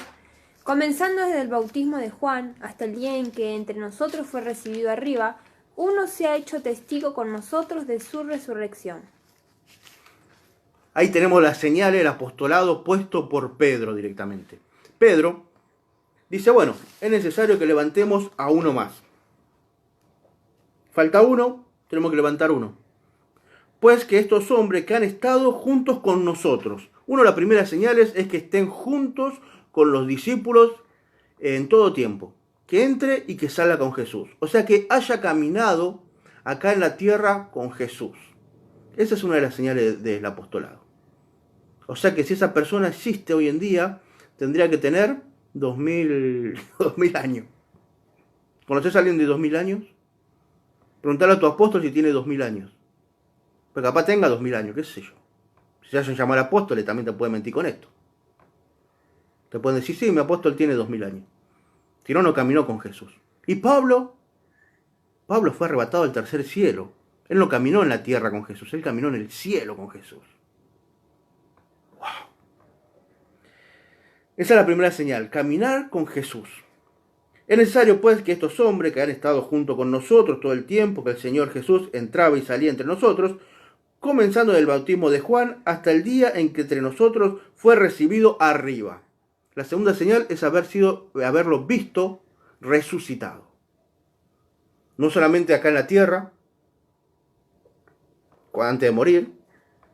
comenzando desde el bautismo de Juan hasta el día en que entre nosotros fue recibido arriba, uno se ha hecho testigo con nosotros de su resurrección. Ahí tenemos la señal del apostolado puesto por Pedro directamente. Pedro dice, bueno, es necesario que levantemos a uno más. Falta uno, tenemos que levantar uno. Pues que estos hombres que han estado juntos con nosotros. Una de las primeras señales es que estén juntos con los discípulos en todo tiempo. Que entre y que salga con Jesús. O sea, que haya caminado acá en la tierra con Jesús. Esa es una de las señales del apostolado. O sea que si esa persona existe hoy en día, tendría que tener 2000 años. ¿Conoces a alguien de 2000 años? Preguntale a tu apóstol si tiene 2000 años. Pero capaz tenga 2000 años, qué sé yo. Si se hacen llamar apóstoles, también te pueden mentir con esto. Te pueden decir, sí, mi apóstol tiene 2000 años. Si no, no caminó con Jesús. Y Pablo fue arrebatado al tercer cielo. Él no caminó en la tierra con Jesús, él caminó en el cielo con Jesús. ¡Wow! Esa es la primera señal, caminar con Jesús. Es necesario pues que estos hombres que han estado junto con nosotros todo el tiempo que el Señor Jesús entraba y salía entre nosotros, comenzando del bautismo de Juan hasta el día en que entre nosotros fue recibido arriba. La segunda señal es haberlo visto resucitado. No solamente acá en la tierra, antes de morir,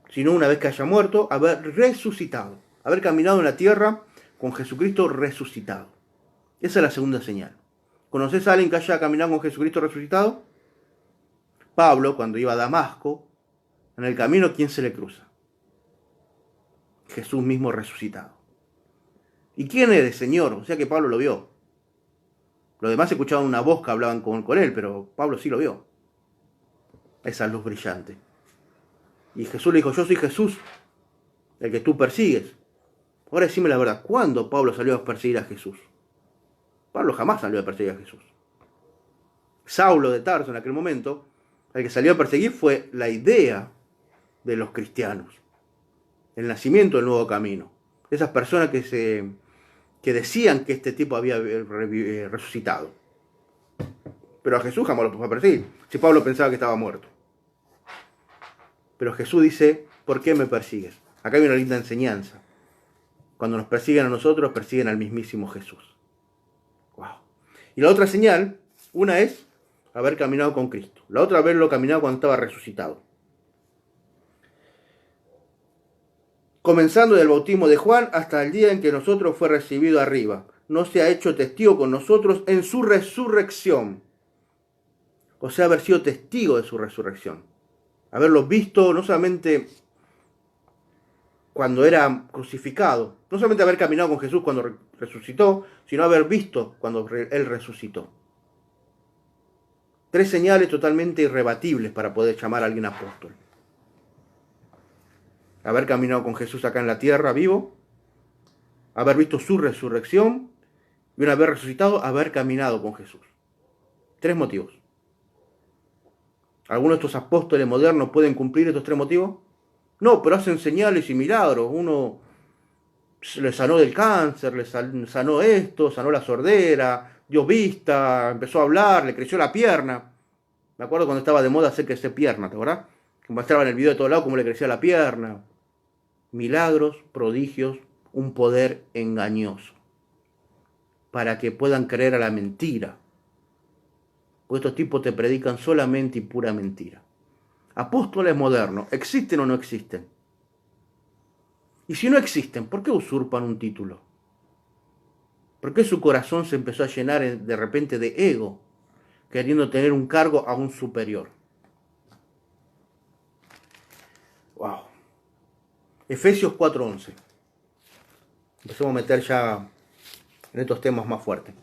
sino una vez que haya muerto, haber resucitado, haber caminado en la tierra con Jesucristo resucitado. Esa es la segunda señal. ¿Conoces a alguien que haya caminado con Jesucristo resucitado? Pablo, cuando iba a Damasco, en el camino, ¿quién se le cruza? Jesús mismo resucitado. ¿Y quién eres, Señor? O sea que Pablo lo vio. Los demás escuchaban una voz que hablaban con él, pero Pablo sí lo vio. Esa luz brillante. Y Jesús le dijo, yo soy Jesús, el que tú persigues. Ahora decime la verdad, ¿cuándo Pablo salió a perseguir a Jesús? Pablo jamás salió a perseguir a Jesús. Saulo de Tarso en aquel momento, el que salió a perseguir fue la idea de los cristianos. El nacimiento del nuevo camino. Esas personas que decían que este tipo había resucitado. Pero a Jesús jamás lo fue a perseguir, si Pablo pensaba que estaba muerto. Pero Jesús dice, ¿por qué me persigues? Acá hay una linda enseñanza. Cuando nos persiguen a nosotros, persiguen al mismísimo Jesús. Wow. Y la otra señal, una es haber caminado con Cristo. La otra, haberlo caminado cuando estaba resucitado. Comenzando del bautismo de Juan hasta el día en que nosotros fue recibido arriba. No se ha hecho testigo con nosotros en su resurrección. O sea, haber sido testigo de su resurrección. Haberlo visto no solamente cuando era crucificado, no solamente haber caminado con Jesús cuando resucitó, sino haber visto cuando Él resucitó. 3 señales totalmente irrebatibles para poder llamar a alguien apóstol. Haber caminado con Jesús acá en la tierra vivo, haber visto su resurrección y una vez resucitado, haber caminado con Jesús. 3 motivos. ¿Algunos de estos apóstoles modernos pueden cumplir estos 3 motivos? No, pero hacen señales y milagros. Uno le sanó del cáncer, le sanó esto, sanó la sordera, dio vista, empezó a hablar, le creció la pierna. Me acuerdo cuando estaba de moda hacer crecer pierna, ¿te acuerdas? Que mostraba en el video de todos lados cómo le crecía la pierna. Milagros, prodigios, un poder engañoso. Para que puedan creer a la mentira. Porque estos tipos te predican solamente y pura mentira. Apóstoles modernos, ¿existen o no existen? Y si no existen, ¿por qué usurpan un título? ¿Por qué su corazón se empezó a llenar de repente de ego, queriendo tener un cargo aún superior? Wow. Efesios 4:11. Empezamos a meter ya en estos temas más fuertes.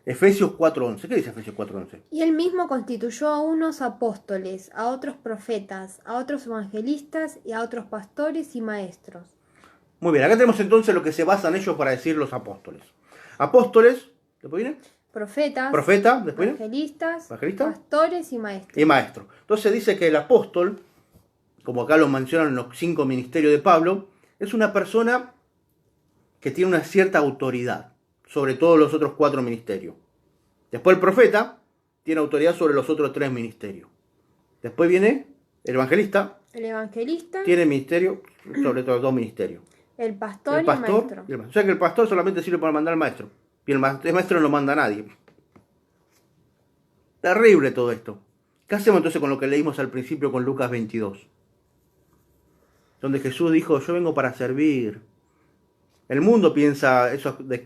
Efesios 4:11. ¿Qué dice Efesios 4:11? Y él mismo constituyó a unos apóstoles, a otros profetas, a otros evangelistas y a otros pastores y maestros. Muy bien, acá tenemos entonces lo que se basan ellos para decir los apóstoles. Apóstoles, ¿después viene? Profeta, Después viene evangelistas, ¿Evangelista? pastores y maestros. Y maestro. Entonces dice que el apóstol, como acá lo mencionan en los 5 ministerios de Pablo, es una persona que tiene una cierta autoridad sobre todos los otros 4 ministerios. Después el profeta tiene autoridad sobre los otros 3 ministerios. Después viene el evangelista. El evangelista Tiene ministerio sobre los 2 ministerios. el pastor, El pastor y el maestro. y el maestro. O sea que el pastor solamente sirve para mandar al maestro. Y el maestro no lo manda a nadie. Terrible todo esto. ¿Qué hacemos entonces con lo que leímos al principio con Lucas 22? Donde Jesús dijo, yo vengo para servir. El mundo piensa eso de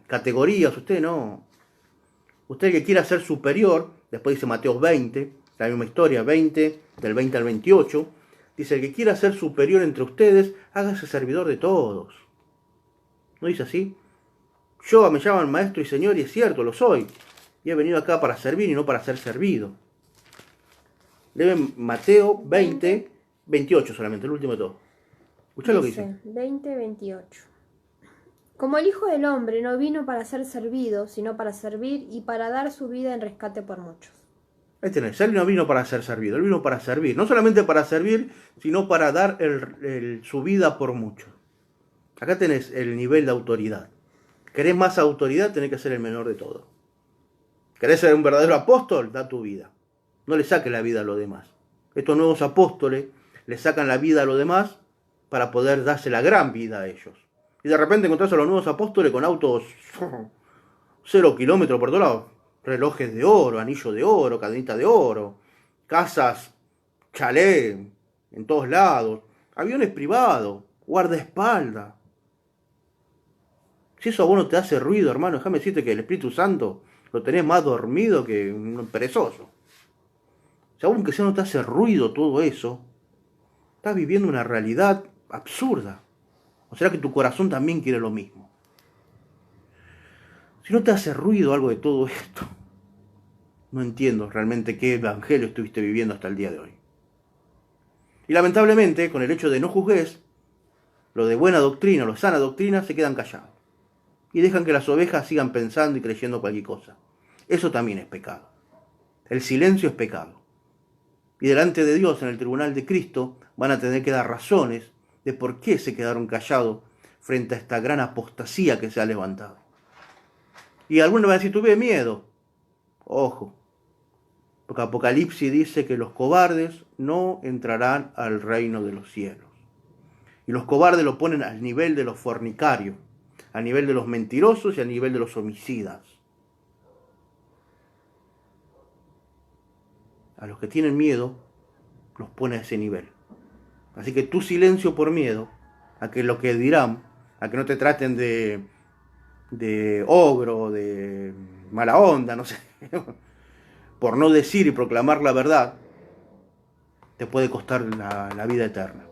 categorías, usted no. Usted que quiera ser superior, después dice Mateo 20, la misma historia, 20, del 20 al 28, dice, el que quiera ser superior entre ustedes, hágase servidor de todos. ¿No dice así? Yo me llaman maestro y señor y es cierto, lo soy. Y he venido acá para servir y no para ser servido. Leen Mateo 20, 28 solamente, el último de todo. Escuchá lo que dice. 20, 28. Como el Hijo del Hombre no vino para ser servido, sino para servir y para dar su vida en rescate por muchos. Él no vino para ser servido, él vino para servir. No solamente para servir, sino para dar su vida por muchos. Acá tenés el nivel de autoridad. ¿Querés más autoridad? Tenés que ser el menor de todos. ¿Querés ser un verdadero apóstol? Da tu vida. No le saques la vida a los demás. Estos nuevos apóstoles le sacan la vida a los demás para poder darse la gran vida a ellos. Y de repente encontrás a los nuevos apóstoles con autos 0 kilómetros por todos lados. Relojes de oro, anillo de oro, cadenita de oro, casas, chalet, en todos lados, aviones privados, guardaespaldas. Si eso a vos no te hace ruido, hermano, déjame decirte que el Espíritu Santo lo tenés más dormido que un perezoso. Si aunque sea no te hace ruido todo eso, estás viviendo una realidad absurda. ¿O será que tu corazón también quiere lo mismo? Si no te hace ruido algo de todo esto, no entiendo realmente qué evangelio estuviste viviendo hasta el día de hoy. Y lamentablemente, con el hecho de no juzgues, lo de buena doctrina, lo de sana doctrina, se quedan callados. Y dejan que las ovejas sigan pensando y creyendo cualquier cosa. Eso también es pecado. El silencio es pecado. Y delante de Dios, en el tribunal de Cristo, van a tener que dar razones de por qué se quedaron callados frente a esta gran apostasía que se ha levantado. Y algunos van a decir, tuve miedo. Ojo, porque Apocalipsis dice que los cobardes no entrarán al reino de los cielos. Y los cobardes lo ponen al nivel de los fornicarios, al nivel de los mentirosos y al nivel de los homicidas. A los que tienen miedo, los pone a ese nivel. Así que tu silencio por miedo, a que lo que dirán, a que no te traten de ogro, de mala onda, no sé, por no decir y proclamar la verdad, te puede costar la vida eterna.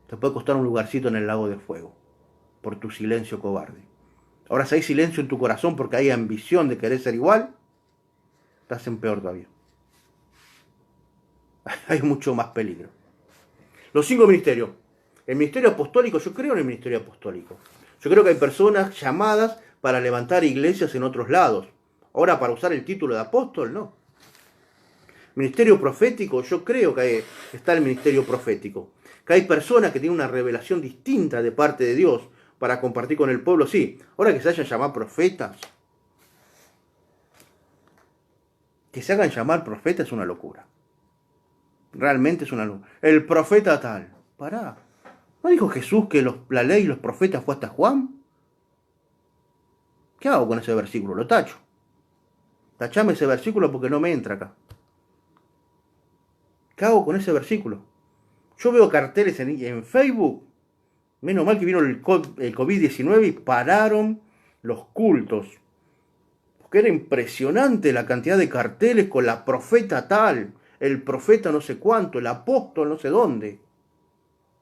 Te puede costar un lugarcito en el lago de fuego, por tu silencio cobarde. Ahora, si hay silencio en tu corazón porque hay ambición de querer ser igual, estás en peor todavía. Hay mucho más peligro. Los 5 ministerios. El ministerio apostólico, yo creo en el ministerio apostólico. Yo creo que hay personas llamadas para levantar iglesias en otros lados. Ahora, para usar el título de apóstol, no. Ministerio profético, yo creo que está el ministerio profético. Que hay personas que tienen una revelación distinta de parte de Dios para compartir con el pueblo, sí. Ahora que se hayan llamado profetas, que se hagan llamar profetas es una locura. Realmente es una locura. El profeta tal. Pará. ¿No dijo Jesús que la ley y los profetas fue hasta Juan? ¿Qué hago con ese versículo? Lo tacho. Tachame ese versículo porque no me entra acá. ¿Qué hago con ese versículo? Yo veo carteles en Facebook. Menos mal que vino el COVID-19 y pararon los cultos. Porque era impresionante la cantidad de carteles con la profeta tal, el profeta no sé cuánto, el apóstol no sé dónde.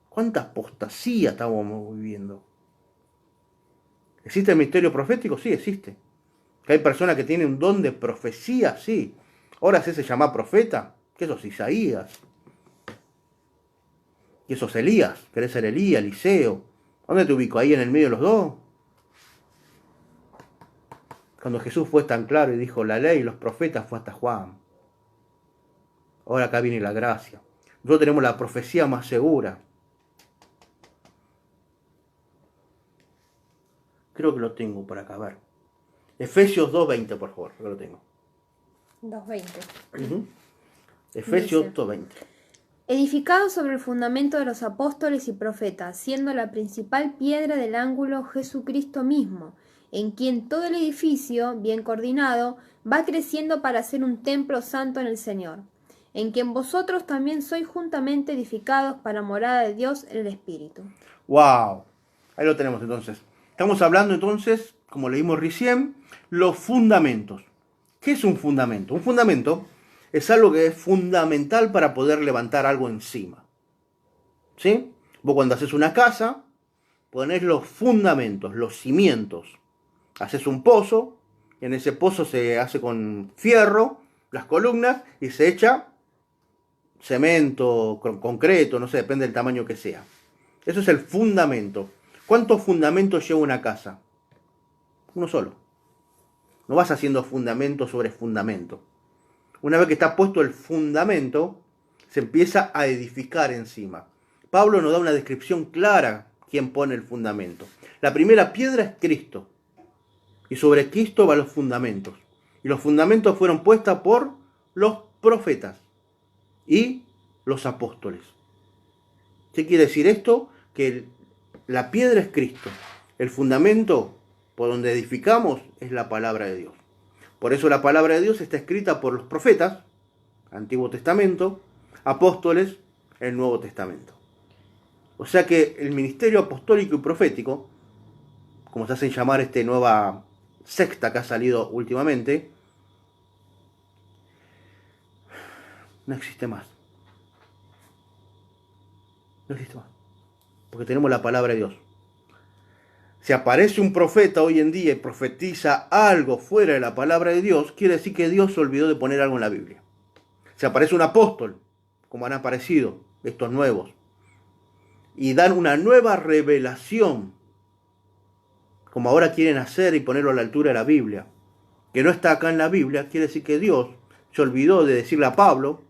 ¿Cuánta apostasía estábamos viviendo? ¿Existe el misterio profético? Sí, existe. ¿Que hay personas que tienen un don de profecía? Sí. ¿Ahora se llama profeta? ¿Qué sos, Isaías? ¿Qué sos, Elías? ¿Querés ser Elías, Eliseo? ¿Dónde te ubico? ¿Ahí en el medio de los dos? Cuando Jesús fue tan claro y dijo, la ley y los profetas fue hasta Juan. Ahora acá viene la gracia. Nosotros tenemos la profecía más segura. Creo que lo tengo por acá, a ver. Efesios 2:20, por favor, que lo tengo. 2:20. Efesios Dice, 2:20. edificado sobre el fundamento de los apóstoles y profetas, siendo la principal piedra del ángulo Jesucristo mismo, en quien todo el edificio, bien coordinado, va creciendo para ser un templo santo en el Señor, en quien vosotros también sois juntamente edificados para morada de Dios en el Espíritu. ¡Wow! Ahí lo tenemos entonces. Estamos hablando entonces, como leímos recién, los fundamentos. ¿Qué es un fundamento? Un fundamento es algo que es fundamental para poder levantar algo encima. ¿Sí? Vos cuando haces una casa, ponés los fundamentos, los cimientos. Haces un pozo, y en ese pozo se hace con fierro, las columnas, y se echa cemento, concreto, no sé, depende del tamaño que sea. Eso es el fundamento. ¿Cuántos fundamentos lleva una casa? Uno solo. No vas haciendo fundamento sobre fundamento. Una vez que está puesto el fundamento, se empieza a edificar encima. Pablo nos da una descripción clara quién pone el fundamento. La primera piedra es Cristo. Y sobre Cristo van los fundamentos. Y los fundamentos fueron puestos por los profetas y los apóstoles. ¿Qué quiere decir esto? Que la piedra es Cristo. El fundamento por donde edificamos es la palabra de Dios. Por eso la palabra de Dios está escrita por los profetas, Antiguo Testamento, apóstoles, el Nuevo Testamento. O sea que el ministerio apostólico y profético, como se hacen llamar esta nueva secta que ha salido últimamente, no existe más. No existe más. Porque tenemos la palabra de Dios. Si aparece un profeta hoy en día y profetiza algo fuera de la palabra de Dios, quiere decir que Dios se olvidó de poner algo en la Biblia. Si aparece un apóstol, como han aparecido estos nuevos, y dan una nueva revelación, como ahora quieren hacer y ponerlo a la altura de la Biblia, que no está acá en la Biblia, quiere decir que Dios se olvidó de decirle a Pablo,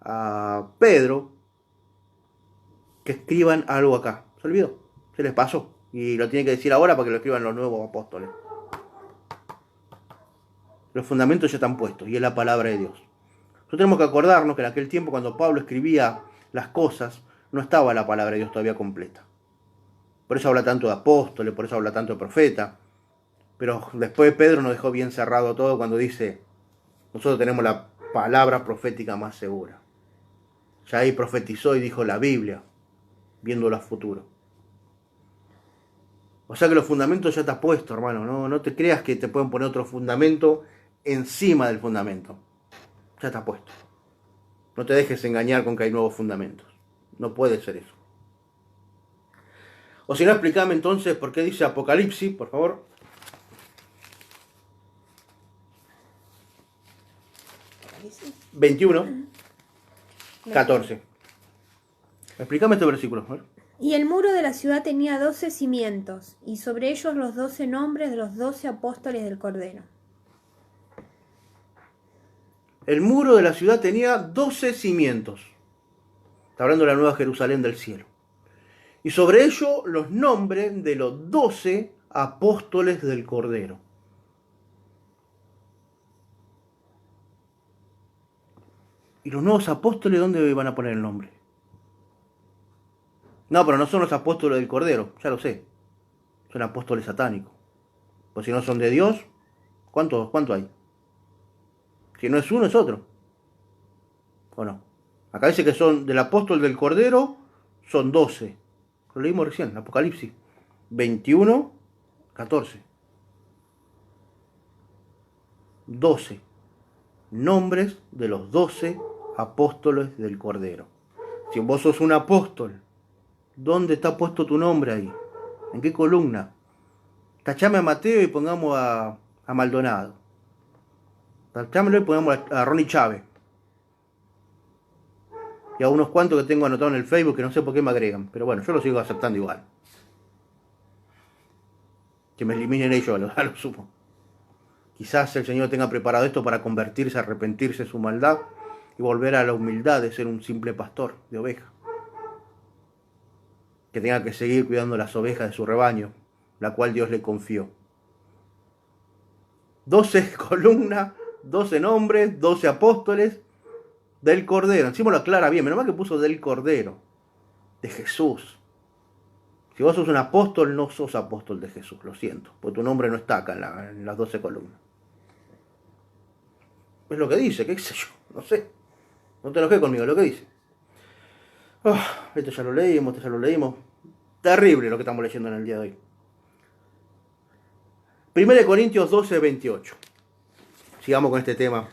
a Pedro, que escriban algo acá. Se olvidó, se les pasó. Y lo tiene que decir ahora para que lo escriban los nuevos apóstoles. Los fundamentos ya están puestos y es la palabra de Dios. Nosotros tenemos que acordarnos que en aquel tiempo cuando Pablo escribía las cosas, no estaba la palabra de Dios todavía completa. Por eso habla tanto de apóstoles, por eso habla tanto de profeta. Pero después Pedro nos dejó bien cerrado todo cuando dice, nosotros tenemos la palabra profética más segura. Ya ahí profetizó y dijo la Biblia, viéndolo a futuro. O sea que los fundamentos ya están puestos, hermano. No te creas que te pueden poner otro fundamento encima del fundamento. Ya está puesto. No te dejes engañar con que hay nuevos fundamentos. No puede ser eso. O si no, explícame entonces por qué dice Apocalipsis, por favor. 21, 14. Explícame este versículo. Y el muro de la ciudad tenía 12 cimientos, y sobre ellos los 12 nombres de los 12 apóstoles del Cordero. El muro de la ciudad tenía 12 cimientos. Está hablando de la nueva Jerusalén del cielo. Y sobre ello los nombres de los 12 apóstoles del Cordero. ¿Y los nuevos apóstoles dónde van a poner el nombre? No, pero no son los apóstoles del Cordero, ya lo sé. Son apóstoles satánicos. Pues si no son de Dios, ¿cuánto hay? Si no es uno, es otro. ¿O no? Acá dice que son del apóstol del Cordero, son 12. Lo leímos recién, Apocalipsis 21, 14. 12 nombres de los 12 apóstoles del Cordero. Si vos sos un apóstol, ¿dónde está puesto tu nombre ahí? ¿En qué columna? Tachame a Mateo y pongamos a Maldonado. Tachámelo y pongamos a Ronnie Chávez. Y a unos cuantos que tengo anotado en el Facebook que no sé por qué me agregan. Pero bueno, yo los sigo aceptando igual. Que me eliminen ellos, a lo supo. Quizás el Señor tenga preparado esto para convertirse, arrepentirse de su maldad y volver a la humildad de ser un simple pastor de ovejas. Que tenga que seguir cuidando las ovejas de su rebaño, la cual Dios le confió. 12 columnas, 12 nombres, 12 apóstoles del Cordero. Encima lo aclara bien, menos mal que puso del Cordero, de Jesús. Si vos sos un apóstol, no sos apóstol de Jesús, lo siento, porque tu nombre no está acá en las 12 columnas. Es lo que dice, qué sé yo, no sé. No te enojes conmigo, es lo que dice. Esto ya lo leímos, esto ya lo leímos. Terrible lo que estamos leyendo en el día de hoy. 1 Corintios 12, 28. Sigamos con este tema.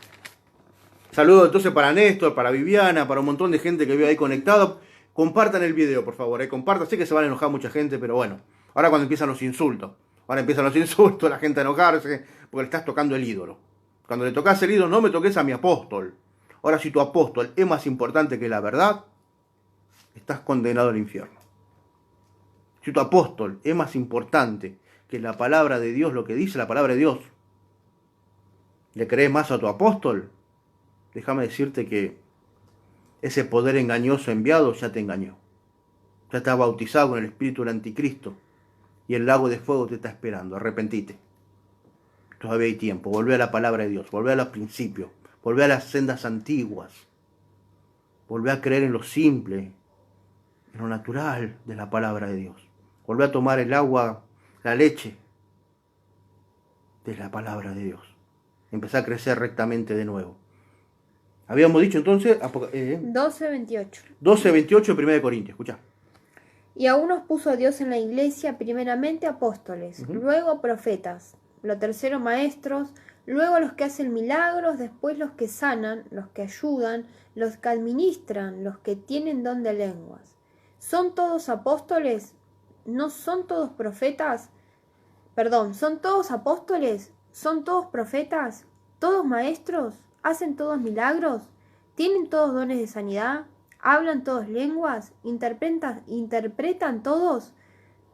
Saludos entonces para Néstor, para Viviana, para un montón de gente que veo ahí conectado. Compartan el video, por favor. Compartan. Sé que se van a enojar mucha gente, pero bueno. Ahora cuando empiezan los insultos. Ahora empiezan los insultos, la gente a enojarse, porque le estás tocando el ídolo. Cuando le tocas el ídolo, no me toques a mi apóstol. Ahora, si tu apóstol es más importante que la verdad, estás condenado al infierno. Si tu apóstol es más importante que la palabra de Dios, lo que dice la palabra de Dios, ¿le crees más a tu apóstol? Déjame decirte que ese poder engañoso enviado ya te engañó. Ya estás bautizado con el espíritu del anticristo y el lago de fuego te está esperando. Arrepentite. Todavía hay tiempo. Volvé a la palabra de Dios. Volvé a los principios. Volvé a las sendas antiguas. Volvé a creer en lo simple, en lo natural de la palabra de Dios. Volvé a tomar el agua, la leche de la palabra de Dios. Empezá a crecer rectamente de nuevo. Habíamos dicho entonces 12:28. 12:28 de 1 Corintios, escuchá. Y a unos puso Dios en la iglesia, primeramente apóstoles, luego profetas, lo tercero maestros, luego los que hacen milagros, después los que sanan, los que ayudan, los que administran, los que tienen don de lenguas. ¿Son todos apóstoles? ¿No son todos profetas? Perdón, ¿son todos apóstoles? ¿Son todos profetas? ¿Todos maestros? ¿Hacen todos milagros? ¿Tienen todos dones de sanidad? ¿Hablan todos lenguas? ¿Interpretan todos?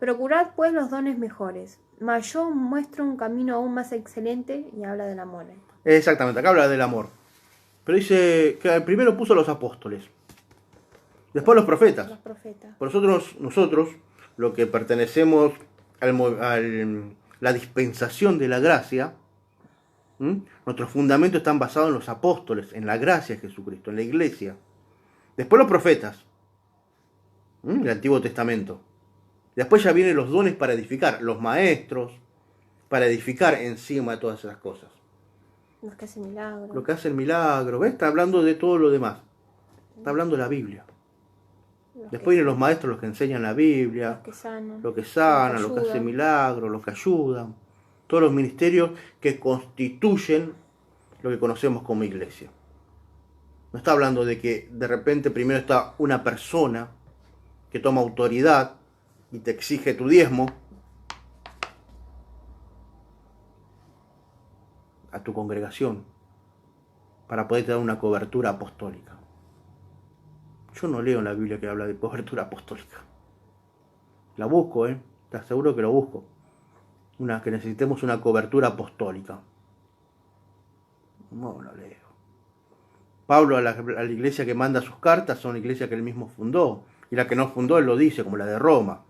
Procurad pues los dones mejores. Mas yo muestro un camino aún más excelente y habla del amor. Exactamente, acá habla del amor. Pero dice que primero puso a los apóstoles, después los profetas. Los profetas. Por nosotros, lo que pertenecemos a la dispensación de la gracia, nuestros fundamentos están basados en los apóstoles, en la gracia de Jesucristo, en la iglesia. Después los profetas, el Antiguo Testamento. Después ya vienen los dones para edificar, los maestros, para edificar encima de todas esas cosas. Los que hacen milagros. Lo que hacen milagros, ¿ves? Está hablando de todo lo demás. Está hablando de la Biblia. Después vienen los maestros, los que enseñan la Biblia, los que sanan, los que hacen milagros, los que ayudan. Todos los ministerios que constituyen lo que conocemos como iglesia. No está hablando de que de repente primero está una persona que toma autoridad y te exige tu diezmo a tu congregación para poder dar una cobertura apostólica. Yo no leo en la Biblia que habla de cobertura apostólica. La busco, te aseguro que lo busco. Que necesitemos una cobertura apostólica. No lo leo. Pablo a la iglesia que manda sus cartas son iglesias que él mismo fundó. Y la que no fundó él lo dice, como la de Roma.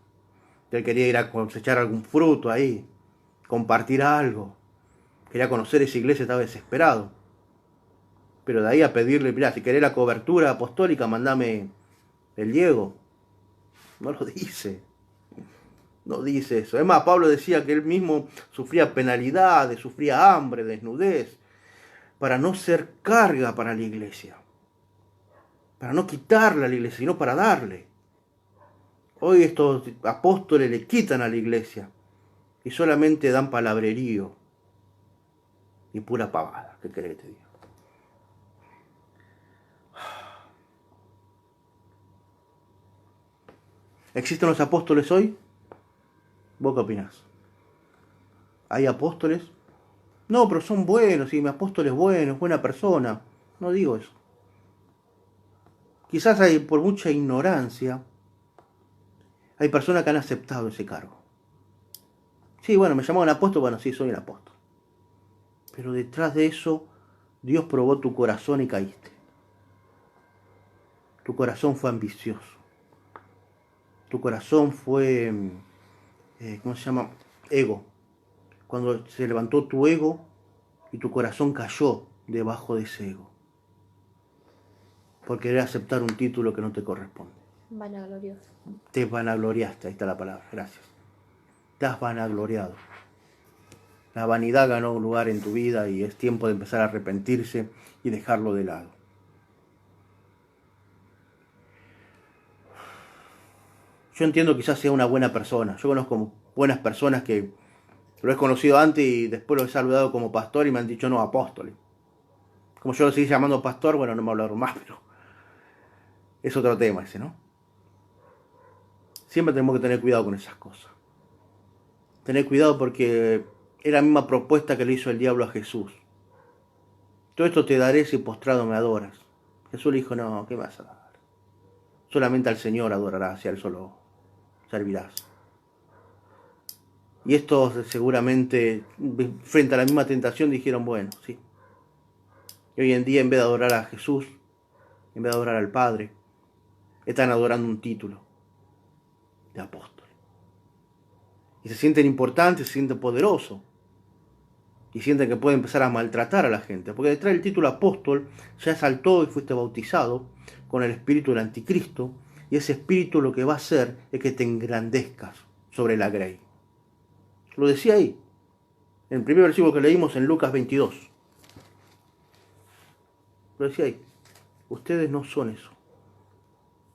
Que él quería ir a cosechar algún fruto ahí. Compartir algo. Quería conocer esa iglesia, estaba desesperado. Pero de ahí a pedirle, mirá, si querés la cobertura apostólica, mandame el Diego. No lo dice. No dice eso. Es más, Pablo decía que él mismo sufría penalidades, sufría hambre, desnudez, para no ser carga para la iglesia. Para no quitarle a la iglesia, sino para darle. Hoy estos apóstoles le quitan a la iglesia y solamente dan palabrerío y pura pavada. ¿Qué querés que te diga? ¿Existen los apóstoles hoy? ¿Vos qué opinás? ¿Hay apóstoles? No, pero son buenos, sí, mi apóstol es bueno, es buena persona. No digo eso. Quizás hay, por mucha ignorancia, hay personas que han aceptado ese cargo. Sí, bueno, me llamaban apóstol, bueno, sí, soy el apóstol. Pero detrás de eso, Dios probó tu corazón y caíste. Tu corazón fue ambicioso. Tu corazón fue, ¿cómo se llama? Ego. Cuando se levantó tu ego y tu corazón cayó debajo de ese ego. Por querer aceptar un título que no te corresponde. Vanaglorioso. Te vanagloriaste, ahí está la palabra, gracias. Te has vanagloriado. La vanidad ganó un lugar en tu vida y es tiempo de empezar a arrepentirse y dejarlo de lado. Yo entiendo quizás sea una buena persona. Yo conozco buenas personas que lo he conocido antes y después lo he saludado como pastor y me han dicho no, apóstoles. Como yo lo seguí llamando pastor, bueno, no me hablaron más, pero es otro tema ese, ¿no? Siempre tenemos que tener cuidado con esas cosas. Tener cuidado porque es la misma propuesta que le hizo el diablo a Jesús. Todo esto te daré si postrado me adoras. Jesús le dijo, no, ¿qué me vas a dar? Solamente al Señor adorarás y a Él solo servirás. Y estos seguramente, frente a la misma tentación, dijeron, bueno, sí. Y hoy en día, en vez de adorar a Jesús, en vez de adorar al Padre, están adorando un título de apóstol. Y se sienten importantes, se sienten poderosos. Y sienten que pueden empezar a maltratar a la gente. Porque detrás del título apóstol ya saltó y fuiste bautizado con el espíritu del anticristo. Y ese espíritu lo que va a hacer es que te engrandezcas sobre la grey. Lo decía ahí, en el primer versículo que leímos en Lucas 22. Lo decía ahí. Ustedes no son eso.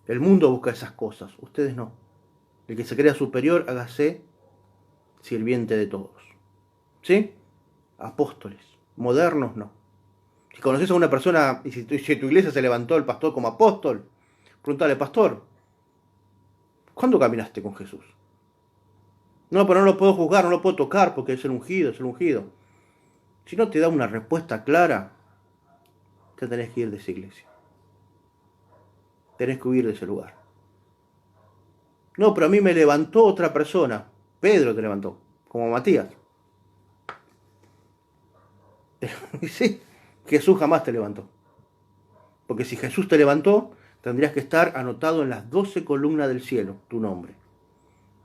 El mundo busca esas cosas, ustedes no. El que se crea superior, hágase sirviente de todos. ¿Sí? Apóstoles. Modernos, no. Si conoces a una persona y si tu iglesia se levantó el pastor como apóstol, pregúntale, pastor, ¿cuándo caminaste con Jesús? No, pero no lo puedo juzgar, no lo puedo tocar porque es el ungido, es el ungido. Si no te da una respuesta clara, te tenés que ir de esa iglesia. Tenés que huir de ese lugar. No, pero a mí me levantó otra persona. Pedro te levantó, como Matías. Y sí, Jesús jamás te levantó. Porque si Jesús te levantó, tendrías que estar anotado en las 12 columnas del cielo, tu nombre.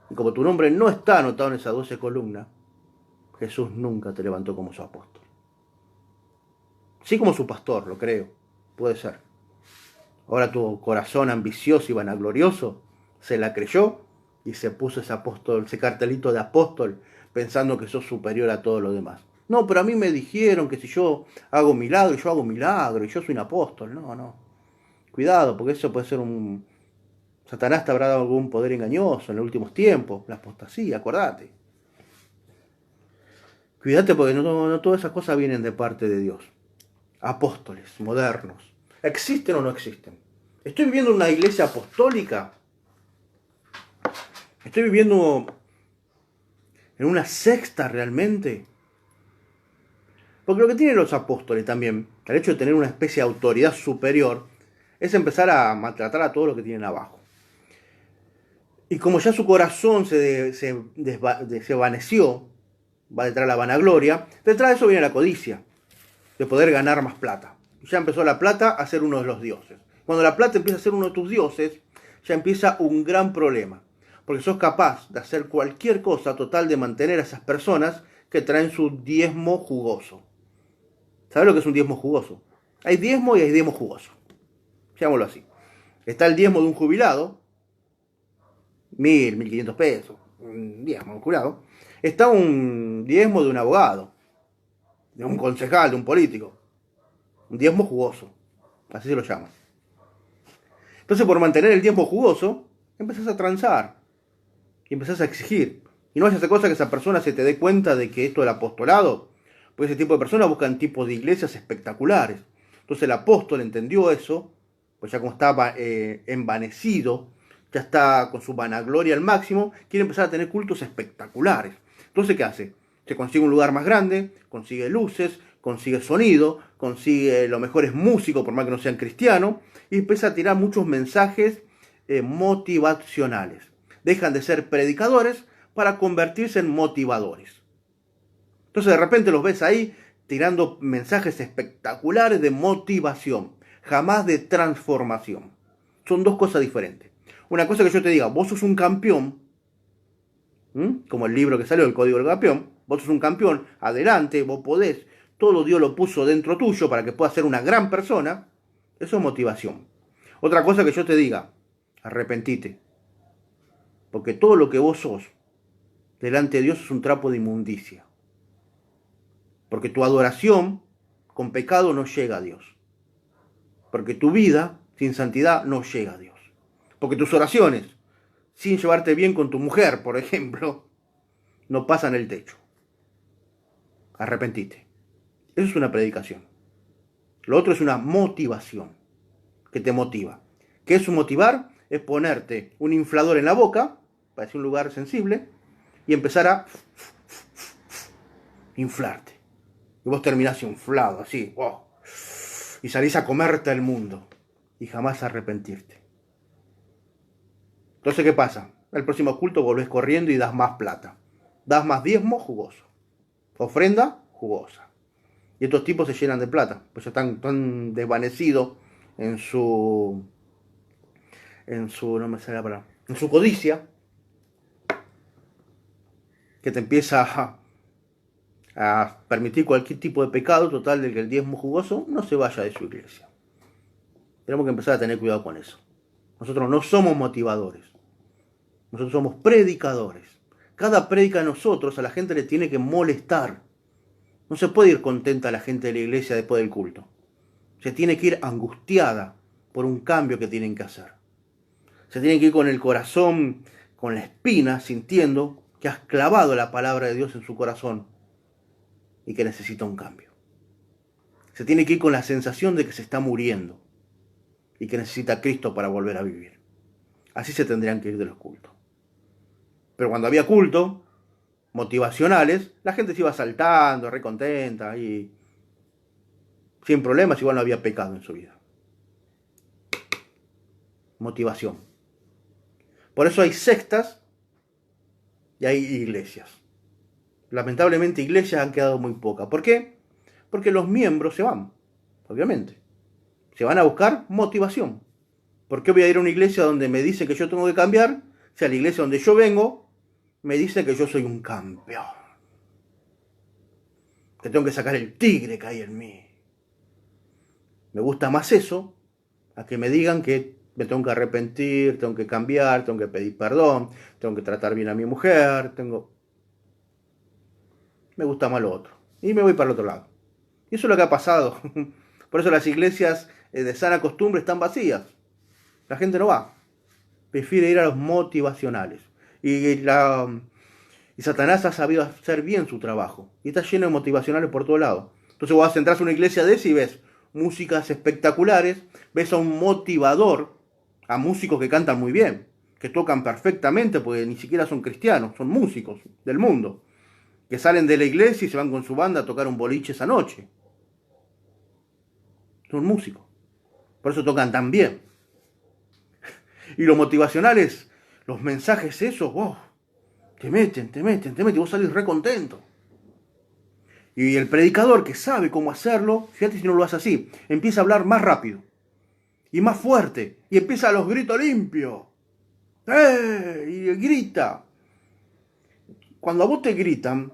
Y como tu nombre no está anotado en esas 12 columnas, Jesús nunca te levantó como su apóstol. Sí como su pastor, lo creo, puede ser. Ahora tu corazón ambicioso y vanaglorioso se la creyó y se puso ese apóstol, ese cartelito de apóstol, pensando que sos superior a todo lo demás. No, pero a mí me dijeron que si yo hago milagro, yo hago milagro y yo soy un apóstol. No. Cuidado, porque eso puede ser un... Satanás te habrá dado algún poder engañoso en los últimos tiempos, la apostasía, acordate. Cuídate porque no todas esas cosas vienen de parte de Dios. Apóstoles modernos. ¿Existen o no existen? ¿Estoy viviendo en una iglesia apostólica? ¿Estoy viviendo en una secta realmente? Porque lo que tienen los apóstoles también, el hecho de tener una especie de autoridad superior, es empezar a maltratar a todos los que tienen abajo. Y como ya su corazón se desvaneció, va detrás de la vanagloria, detrás de eso viene la codicia, de poder ganar más plata. Ya empezó la plata a ser uno de los dioses. Cuando la plata empieza a ser uno de tus dioses, ya empieza un gran problema. Porque sos capaz de hacer cualquier cosa total de mantener a esas personas que traen su diezmo jugoso. ¿Sabes lo que es un diezmo jugoso? Hay diezmo y hay diezmo jugoso. Llamémoslo así. Está el diezmo de un jubilado, 1.500 pesos, un diezmo de un jubilado. Está un diezmo de un abogado, de un concejal, de un político. Un diezmo jugoso, así se lo llama. Entonces, por mantener el diezmo jugoso, empezás a transar y empezás a exigir. Y no vayas a hacer cosa que esa persona se te dé cuenta de que esto del apostolado, pues ese tipo de personas buscan tipos de iglesias espectaculares. Entonces el apóstol entendió eso, pues ya como estaba envanecido, ya está con su vanagloria al máximo, quiere empezar a tener cultos espectaculares. Entonces, ¿qué hace? Se consigue un lugar más grande, consigue luces, consigue sonido, consigue los mejores músicos, por más que no sean cristianos, y empieza a tirar muchos mensajes motivacionales. Dejan de ser predicadores para convertirse en motivadores. Entonces de repente los ves ahí tirando mensajes espectaculares de motivación, jamás de transformación. Son dos cosas diferentes. Una cosa que yo te diga, vos sos un campeón, como el libro que salió, El Código del Campeón, vos sos un campeón, adelante, vos podés, todo Dios lo puso dentro tuyo para que puedas ser una gran persona, eso es motivación. Otra cosa que yo te diga, arrepentite, porque todo lo que vos sos delante de Dios es un trapo de inmundicia. Porque tu adoración con pecado no llega a Dios. Porque tu vida sin santidad no llega a Dios. Porque tus oraciones, sin llevarte bien con tu mujer, por ejemplo, no pasan el techo. Arrepentite. Eso es una predicación. Lo otro es una motivación que te motiva. ¿Qué es un motivar? Es ponerte un inflador en la boca, parece un lugar sensible, y empezar a inflarte. Y vos terminás inflado, así, wow, y salís a comerte el mundo y jamás arrepentirte. Entonces, ¿qué pasa? El próximo culto volvés corriendo y das más plata. Das más diezmo, jugoso. Ofrenda, jugosa. Y estos tipos se llenan de plata, pues ya están tan desvanecidos en su, no me sale la palabra, en su codicia, que te empieza a permitir cualquier tipo de pecado, total de que el diezmo jugoso no se vaya de su iglesia. Tenemos que empezar a tener cuidado con eso. Nosotros no somos motivadores, nosotros somos predicadores. Cada prédica de nosotros a la gente le tiene que molestar. No se puede ir contenta la gente de la iglesia después del culto. Se tiene que ir angustiada por un cambio que tienen que hacer. Se tiene que ir con el corazón, con la espina, sintiendo que has clavado la palabra de Dios en su corazón y que necesita un cambio. Se tiene que ir con la sensación de que se está muriendo y que necesita a Cristo para volver a vivir. Así se tendrían que ir de los cultos. Pero cuando había culto motivacionales, la gente se iba saltando, recontenta y sin problemas, igual no había pecado en su vida. Motivación. Por eso hay sectas y hay iglesias. Lamentablemente iglesias han quedado muy pocas. ¿Por qué? Porque los miembros se van, obviamente. Se van a buscar motivación. ¿Por qué voy a ir a una iglesia donde me dice que yo tengo que cambiar? Si a la iglesia donde yo vengo me dice que yo soy un campeón. Que tengo que sacar el tigre que hay en mí. Me gusta más eso a que me digan que me tengo que arrepentir, tengo que cambiar, tengo que pedir perdón, tengo que tratar bien a mi mujer, me gusta más lo otro. Y me voy para el otro lado. Y eso es lo que ha pasado. Por eso las iglesias de sana costumbre están vacías. La gente no va. Prefiere ir a los motivacionales. Y Satanás ha sabido hacer bien su trabajo. Y está lleno de motivacionales por todos lados. Entonces vos entras a una iglesia de esa y ves músicas espectaculares, ves a un motivador, a músicos que cantan muy bien, que tocan perfectamente, porque ni siquiera son cristianos, son músicos del mundo, que salen de la iglesia y se van con su banda a tocar un boliche esa noche. Son músicos. Por eso tocan tan bien. Y los motivacionales, los mensajes esos, wow, te meten, vos salís re contento. Y el predicador que sabe cómo hacerlo, fíjate si no lo hace así, empieza a hablar más rápido y más fuerte y empieza a los gritos limpios. Y grita. Cuando a vos te gritan,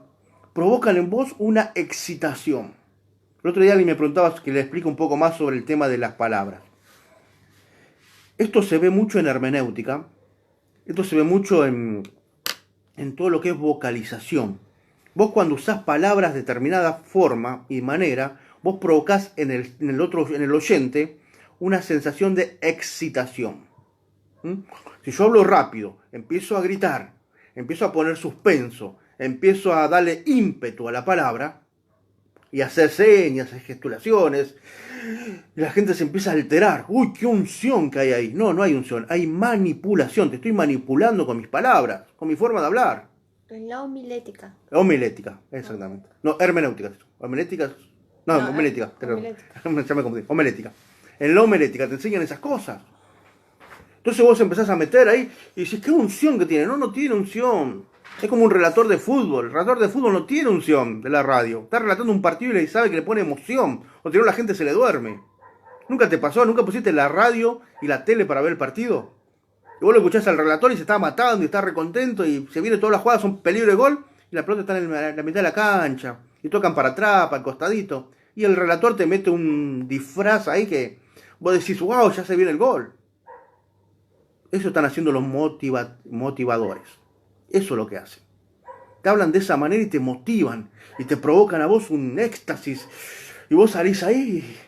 provocan en vos una excitación. El otro día alguien me preguntaba que le explique un poco más sobre el tema de las palabras. Esto se ve mucho en hermenéutica, esto se ve mucho en todo lo que es vocalización. Vos cuando usás palabras de determinada forma y manera, vos provocás en el oyente una sensación de excitación. Si yo hablo rápido, empiezo a gritar, empiezo a poner suspenso, empiezo a darle ímpetu a la palabra y a hacer señas, gesticulaciones, y la gente se empieza a alterar. ¡Uy, qué unción que hay ahí! No, no hay unción, hay manipulación. Te estoy manipulando con mis palabras, con mi forma de hablar. La homilética. Homilética, exactamente. No, hermenéutica. Homilética. No, homilética. Ya me confundí. Homilética. En la homilética te enseñan esas cosas. Entonces vos empezás a meter ahí y dices, ¿qué unción que tiene? No, no tiene unción. Es como un relator de fútbol. El relator de fútbol no tiene unción de la radio. Está relatando un partido y le sabe que le pone emoción. O si no, la gente se le duerme. ¿Nunca te pasó? ¿Nunca pusiste la radio y la tele para ver el partido? Y vos lo escuchás al relator y se está matando y está recontento y se viene todas las jugadas, son peligro de gol y la pelota está en la mitad de la cancha y tocan para atrás, para el costadito y el relator te mete un disfraz ahí que vos decís, wow, ya se viene el gol. Eso están haciendo los motivadores. Eso es lo que hacen. te hablan de esa manera y te motivan y te provocan a vos un éxtasis y vos salís ahí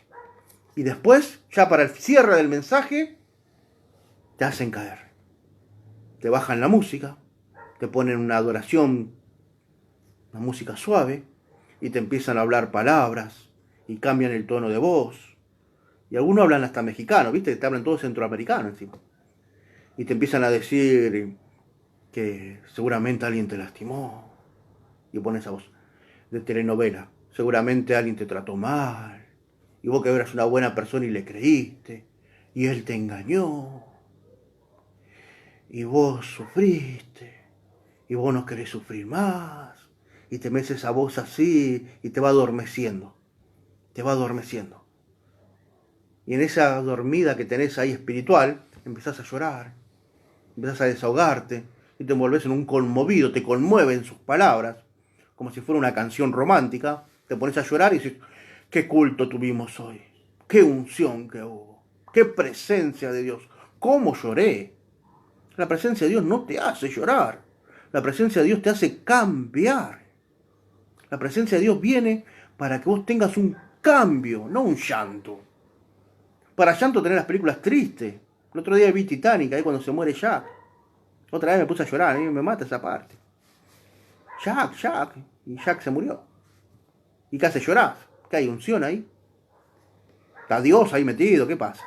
y después, ya para el cierre del mensaje, te hacen caer. Te bajan la música, te ponen una adoración, una música suave y te empiezan a hablar palabras y cambian el tono de voz. Y algunos hablan hasta mexicano, ¿viste? Te hablan todo centroamericano encima. Y te empiezan a decir que seguramente alguien te lastimó. Y pones esa voz de telenovela. Seguramente alguien te trató mal. Y vos que eras una buena persona y le creíste. Y él te engañó. Y vos sufriste. Y vos no querés sufrir más. Y te metes esa voz así y te va adormeciendo. Te va adormeciendo. Y en esa dormida que tenés ahí espiritual, empezás a llorar, empezás a desahogarte, y te envolvés en un conmovido, te conmueven sus palabras, como si fuera una canción romántica, te pones a llorar y dices, qué culto tuvimos hoy, qué unción que hubo, qué presencia de Dios, cómo lloré. La presencia de Dios no te hace llorar, la presencia de Dios te hace cambiar. La presencia de Dios viene para que vos tengas un cambio, no un llanto. Para llanto tener las películas tristes. El otro día vi Titanic, ahí cuando se muere Jack. Otra vez me puse a llorar, a mí me mata esa parte. Jack. Y Jack se murió. ¿Y qué hace? ¿Llorás? ¿Qué hay? ¿Unción ahí? ¿Está Dios ahí metido? ¿Qué pasa?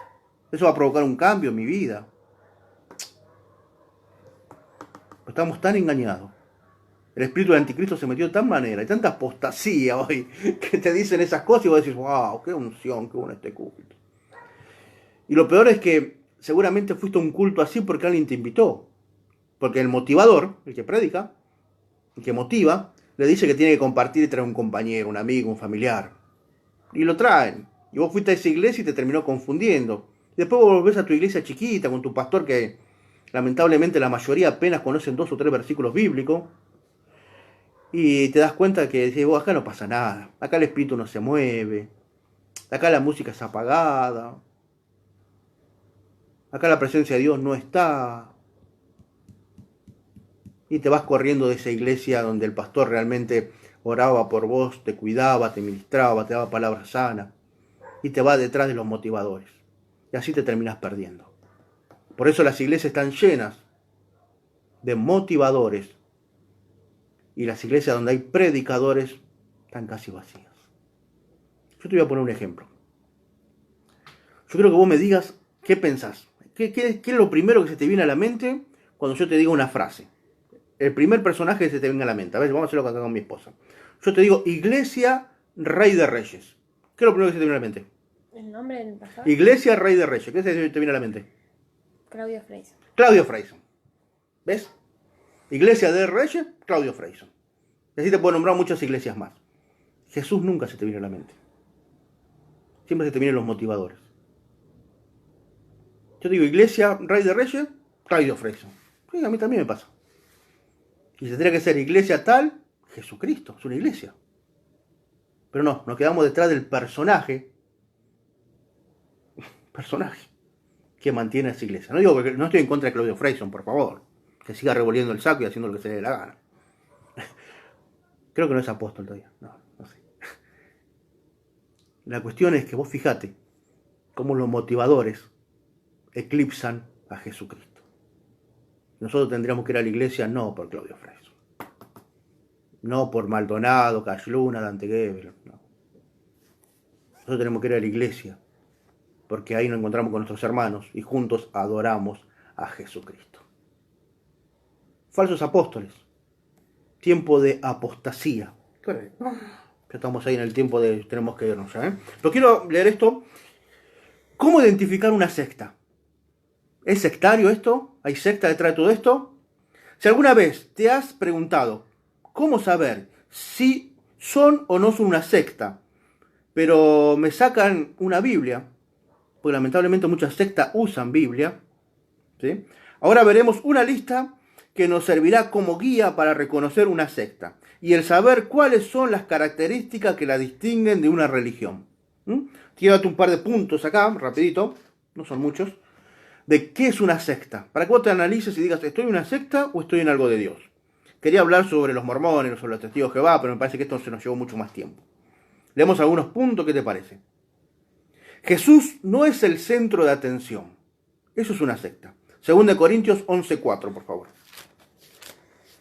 Eso va a provocar un cambio en mi vida. Estamos tan engañados. El espíritu del anticristo se metió de tal manera, hay tanta apostasía hoy, que te dicen esas cosas y vos decís, wow, qué unción, qué bueno este culto. Y lo peor es que seguramente fuiste a un culto así porque alguien te invitó. Porque el motivador, el que predica, el que motiva, le dice que tiene que compartir y traer un compañero, un amigo, un familiar. Y lo traen. Y vos fuiste a esa iglesia y te terminó confundiendo. Y después vos volvés a tu iglesia chiquita con tu pastor que lamentablemente la mayoría apenas conocen 2 o 3 versículos bíblicos. Y te das cuenta que decís, vos, acá no pasa nada. Acá el espíritu no se mueve. Acá la música es apagada. Acá la presencia de Dios no está. Y te vas corriendo de esa iglesia donde el pastor realmente oraba por vos, te cuidaba, te ministraba, te daba palabras sanas. Y te vas detrás de los motivadores. Y así te terminas perdiendo. Por eso las iglesias están llenas de motivadores. Y las iglesias donde hay predicadores están casi vacías. Yo te voy a poner un ejemplo. Yo quiero que vos me digas qué pensás. ¿Qué es lo primero que se te viene a la mente cuando yo te digo una frase? El primer personaje que se te venga a la mente. A ver, vamos a hacerlo acá con mi esposa. Yo te digo, Iglesia, Rey de Reyes. ¿Qué es lo primero que se te viene a la mente? ¿El nombre del pastor? Iglesia, Rey de Reyes. ¿Qué se te viene a la mente? Claudio Freyson. Claudio Freyson. ¿Ves? Iglesia de Reyes, Claudio Freyson. Y así te puedo nombrar muchas iglesias más. Jesús nunca se te viene a la mente. Siempre se te vienen los motivadores. Yo digo, Iglesia, Rey de Reyes, Claudio Freyson. Sí, a mí también me pasa. Y tendría que ser iglesia tal, Jesucristo, es una iglesia. Pero no, nos quedamos detrás del personaje que mantiene esa iglesia. No digo que no estoy en contra de Claudio Freyson, por favor, que siga revolviendo el saco y haciendo lo que se le dé la gana. Creo que no es apóstol todavía, no sé. La cuestión es que vos fijate cómo los motivadores eclipsan a Jesucristo. Nosotros tendríamos que ir a la iglesia no por Claudio Freyson, no por Maldonado, Cash Luna, Dante Gebel, no. Nosotros tenemos que ir a la iglesia porque ahí nos encontramos con nuestros hermanos y juntos adoramos a Jesucristo. Falsos apóstoles, tiempo de apostasía. Ya estamos ahí en el tiempo de tenemos que irnos ya, Pero quiero leer esto. ¿Cómo identificar una secta? ¿Es sectario esto? ¿Hay secta detrás de todo esto? Si alguna vez te has preguntado cómo saber si son o no son una secta, pero me sacan una Biblia, porque lamentablemente muchas sectas usan Biblia, ¿sí? Ahora veremos una lista que nos servirá como guía para reconocer una secta y el saber cuáles son las características que la distinguen de una religión. Quiero darte un par de puntos acá, rapidito, no son muchos, de qué es una secta, para que vos te analices y digas, ¿estoy en una secta o estoy en algo de Dios? Quería hablar sobre los mormones, sobre los testigos de Jehová, pero me parece que esto se nos llevó mucho más tiempo. Leemos algunos puntos, ¿qué te parece? Jesús no es el centro de atención. Eso es una secta. 2 Corintios 11:4, por favor.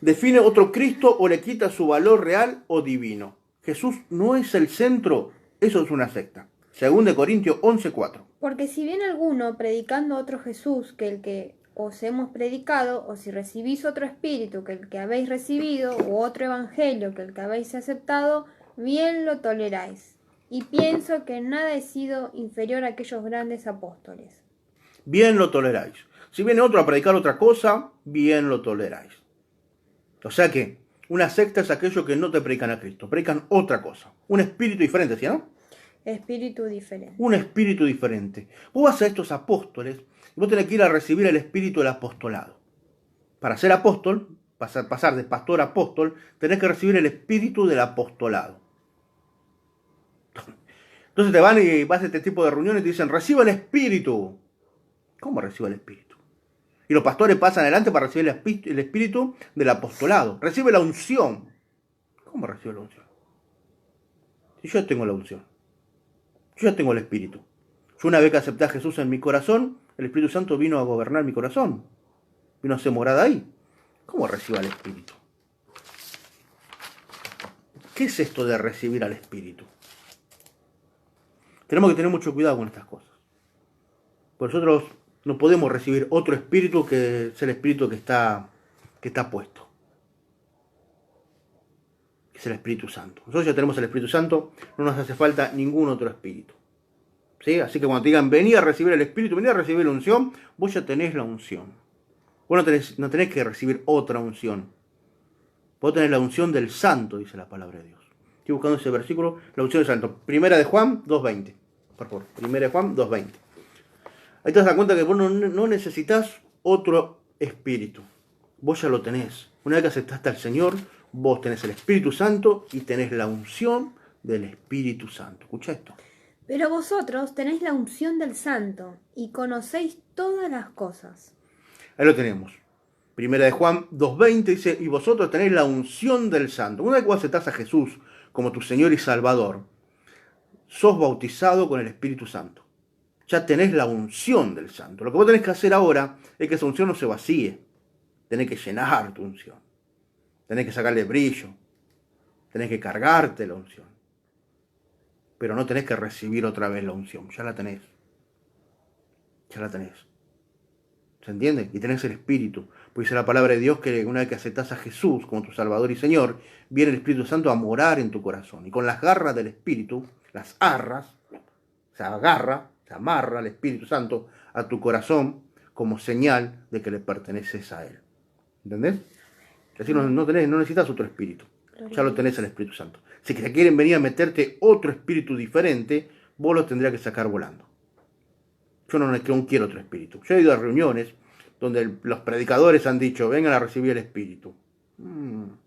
Define otro Cristo o le quita su valor real o divino. Jesús no es el centro, eso es una secta. 2 Corintios 11:4. Porque si bien alguno, predicando otro Jesús que el que os hemos predicado, o si recibís otro espíritu que el que habéis recibido, o otro evangelio que el que habéis aceptado, bien lo toleráis. Y pienso que en nada he sido inferior a aquellos grandes apóstoles. Bien lo toleráis. Si viene otro a predicar otra cosa, bien lo toleráis. O sea que una secta es aquello que no te predican a Cristo, predican otra cosa. Un espíritu diferente, ¿sí, no? Espíritu diferente. Un espíritu diferente. Vos vas a estos apóstoles y vos tenés que ir a recibir el espíritu del apostolado. Para ser apóstol, pasar de pastor a apóstol, tenés que recibir el espíritu del apostolado. Entonces te van y vas a este tipo de reuniones y te dicen, reciba el espíritu. ¿Cómo recibo el espíritu? Y los pastores pasan adelante para recibir el espíritu del apostolado. Recibe la unción. ¿Cómo recibo la unción? Si yo tengo la unción. Yo ya tengo el espíritu. Yo una vez que acepté a Jesús en mi corazón, el Espíritu Santo vino a gobernar mi corazón. Vino a ser morada ahí. ¿Cómo recibo al espíritu? ¿Qué es esto de recibir al espíritu? Tenemos que tener mucho cuidado con estas cosas. Porque nosotros no podemos recibir otro espíritu que es el espíritu que está puesto. Es el Espíritu Santo. Nosotros ya tenemos el Espíritu Santo, no nos hace falta ningún otro espíritu. ¿Sí? Así que cuando te digan, vení a recibir el espíritu, vení a recibir la unción, vos ya tenés la unción. Vos no tenés que recibir otra unción. Vos tenés la unción del Santo, dice la palabra de Dios. Estoy buscando ese versículo, la unción del Santo. Primera de Juan 2:20. Por favor, Primera de Juan 2:20. Ahí te das cuenta que vos no necesitas otro espíritu. Vos ya lo tenés. Una vez que aceptaste al Señor, vos tenés el Espíritu Santo y tenés la unción del Espíritu Santo. Escucha esto. Pero vosotros tenéis la unción del Santo y conocéis todas las cosas. Ahí lo tenemos. Primera de Juan 2:20 dice, y vosotros tenéis la unción del Santo. Una vez que vos aceptás a Jesús como tu Señor y Salvador, sos bautizado con el Espíritu Santo. Ya tenés la unción del Santo. Lo que vos tenés que hacer ahora es que esa unción no se vacíe. Tenés que llenar tu unción. Tenés que sacarle brillo. Tenés que cargarte la unción. Pero no tenés que recibir otra vez la unción. Ya la tenés. Ya la tenés. ¿Se entiende? Y tenés el Espíritu. Pues dice la palabra de Dios que una vez que aceptás a Jesús como tu Salvador y Señor, viene el Espíritu Santo a morar en tu corazón. Y con las garras del Espíritu, las arras, se amarra el Espíritu Santo a tu corazón como señal de que le perteneces a Él. ¿Entendés? Es decir, no necesitas otro espíritu. Ya lo tenés el Espíritu Santo. Si te quieren venir a meterte otro espíritu diferente, vos lo tendrías que sacar volando. Yo no quiero otro espíritu. Yo he ido a reuniones donde los predicadores han dicho, vengan a recibir el espíritu.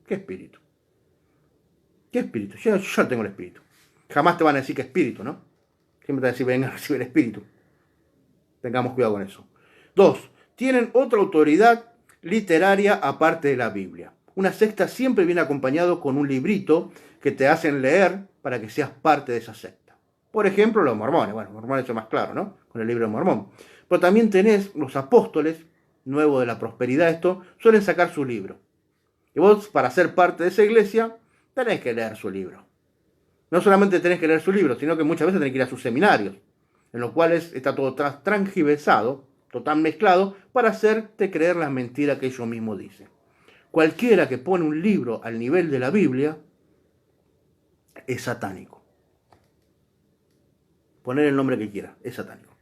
¿Qué espíritu? ¿Qué espíritu? Yo ya tengo el espíritu. Jamás te van a decir qué espíritu, ¿no? Siempre te van a decir, vengan a recibir el espíritu. Tengamos cuidado con eso. 2. Tienen otra autoridad literaria aparte de la Biblia. Una secta siempre viene acompañado con un librito que te hacen leer para que seas parte de esa secta. Por ejemplo, los mormones. Bueno, los mormones son más claros, ¿no? Con el libro de Mormón. Pero también tenés los apóstoles, nuevo de la prosperidad esto, suelen sacar su libro. Y vos, para ser parte de esa iglesia, tenés que leer su libro. No solamente tenés que leer su libro, sino que muchas veces tenés que ir a sus seminarios, en los cuales está todo transgiversado, todo tan mezclado, para hacerte creer las mentiras que ellos mismos dicen. Cualquiera que pone un libro al nivel de la Biblia es satánico. Poner el nombre que quiera, es satánico.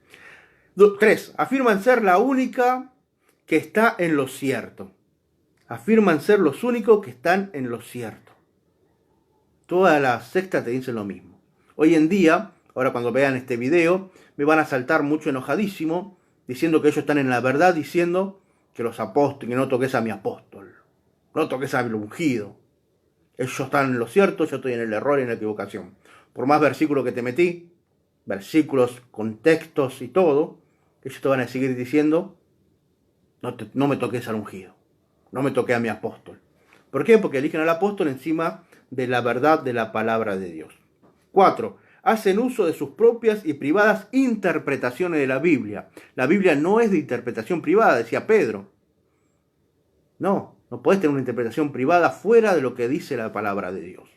3. Afirman ser la única que está en lo cierto. Afirman ser los únicos que están en lo cierto. Todas las sectas te dicen lo mismo. Hoy en día, ahora cuando vean este video, me van a saltar mucho enojadísimo, diciendo que ellos están en la verdad, diciendo que los apóstoles, que no toques a mi apóstol, no toques a mi ungido. Ellos están en lo cierto, yo estoy en el error y en la equivocación. Por más versículos que te metí, versículos, contextos y todo, ellos te van a seguir diciendo, no me toques al ungido, no me toques a mi apóstol. ¿Por qué? Porque eligen al apóstol encima de la verdad de la palabra de Dios. 4. Hacen uso de sus propias y privadas interpretaciones de la Biblia. La Biblia no es de interpretación privada, decía Pedro. No podés tener una interpretación privada fuera de lo que dice la palabra de Dios.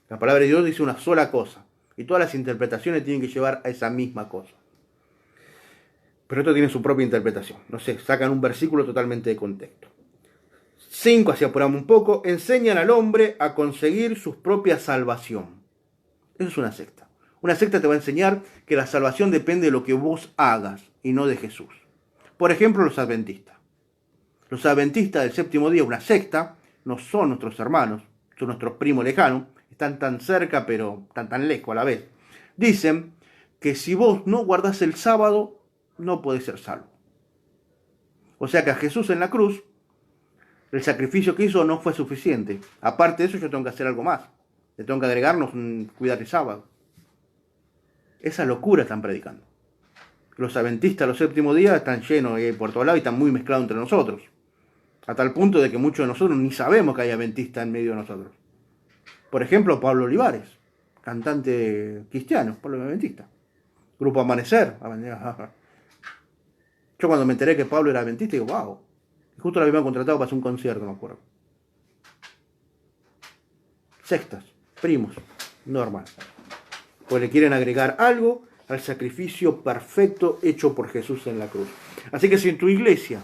La palabra de Dios dice una sola cosa, y todas las interpretaciones tienen que llevar a esa misma cosa. Pero esto tiene su propia interpretación. No sé, sacan un versículo totalmente de contexto. 5, así apuramos un poco, enseñan al hombre a conseguir su propia salvación. Eso es una secta. Una secta te va a enseñar que la salvación depende de lo que vos hagas y no de Jesús. Por ejemplo, los adventistas. Los adventistas del séptimo día, una secta, no son nuestros hermanos, son nuestros primos lejanos, están tan cerca pero están tan lejos a la vez. Dicen que si vos no guardás el sábado, no podés ser salvo. O sea que a Jesús en la cruz, el sacrificio que hizo no fue suficiente. Aparte de eso, yo tengo que hacer algo más. Le tengo que agregarnos cuidar el sábado. Esa locura están predicando. Los adventistas los séptimos días están llenos por todos lados y están muy mezclados entre nosotros. A tal punto de que muchos de nosotros ni sabemos que hay adventistas en medio de nosotros. Por ejemplo, Pablo Olivares, cantante cristiano, Pablo Adventista. Grupo Amanecer. Yo cuando me enteré que Pablo era adventista, digo, wow. Justo lo habían contratado para hacer un concierto, me acuerdo. Sectas, primos, normal. Pues le quieren agregar algo al sacrificio perfecto hecho por Jesús en la cruz. Así que si en tu iglesia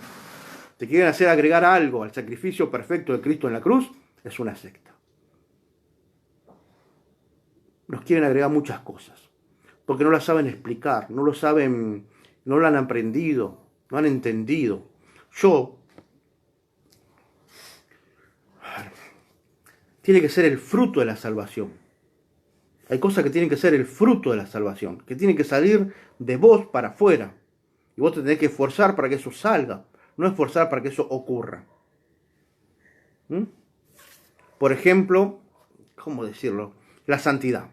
te quieren hacer agregar algo al sacrificio perfecto de Cristo en la cruz, es una secta. Nos quieren agregar muchas cosas, porque no las saben explicar, no lo saben, no lo han aprendido, no han entendido. Tiene que ser el fruto de la salvación. Hay cosas que tienen que ser el fruto de la salvación, que tienen que salir de vos para afuera. Y vos te tenés que esforzar para que eso salga, no esforzar para que eso ocurra. Por ejemplo, ¿cómo decirlo? La santidad.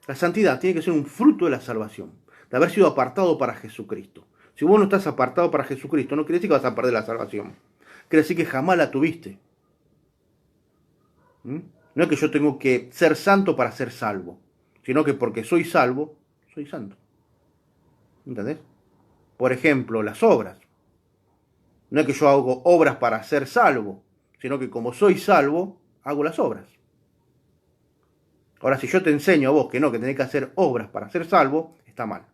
La santidad tiene que ser un fruto de la salvación, de haber sido apartado para Jesucristo. Si vos no estás apartado para Jesucristo, no quiere decir que vas a perder la salvación. Quiere decir que jamás la tuviste. No es que yo tengo que ser santo para ser salvo, sino que porque soy salvo, soy santo. ¿Entendés? Por ejemplo, las obras. No es que yo hago obras para ser salvo, sino que como soy salvo, hago las obras. Ahora, si yo te enseño a vos que no, que tenés que hacer obras para ser salvo, está mal.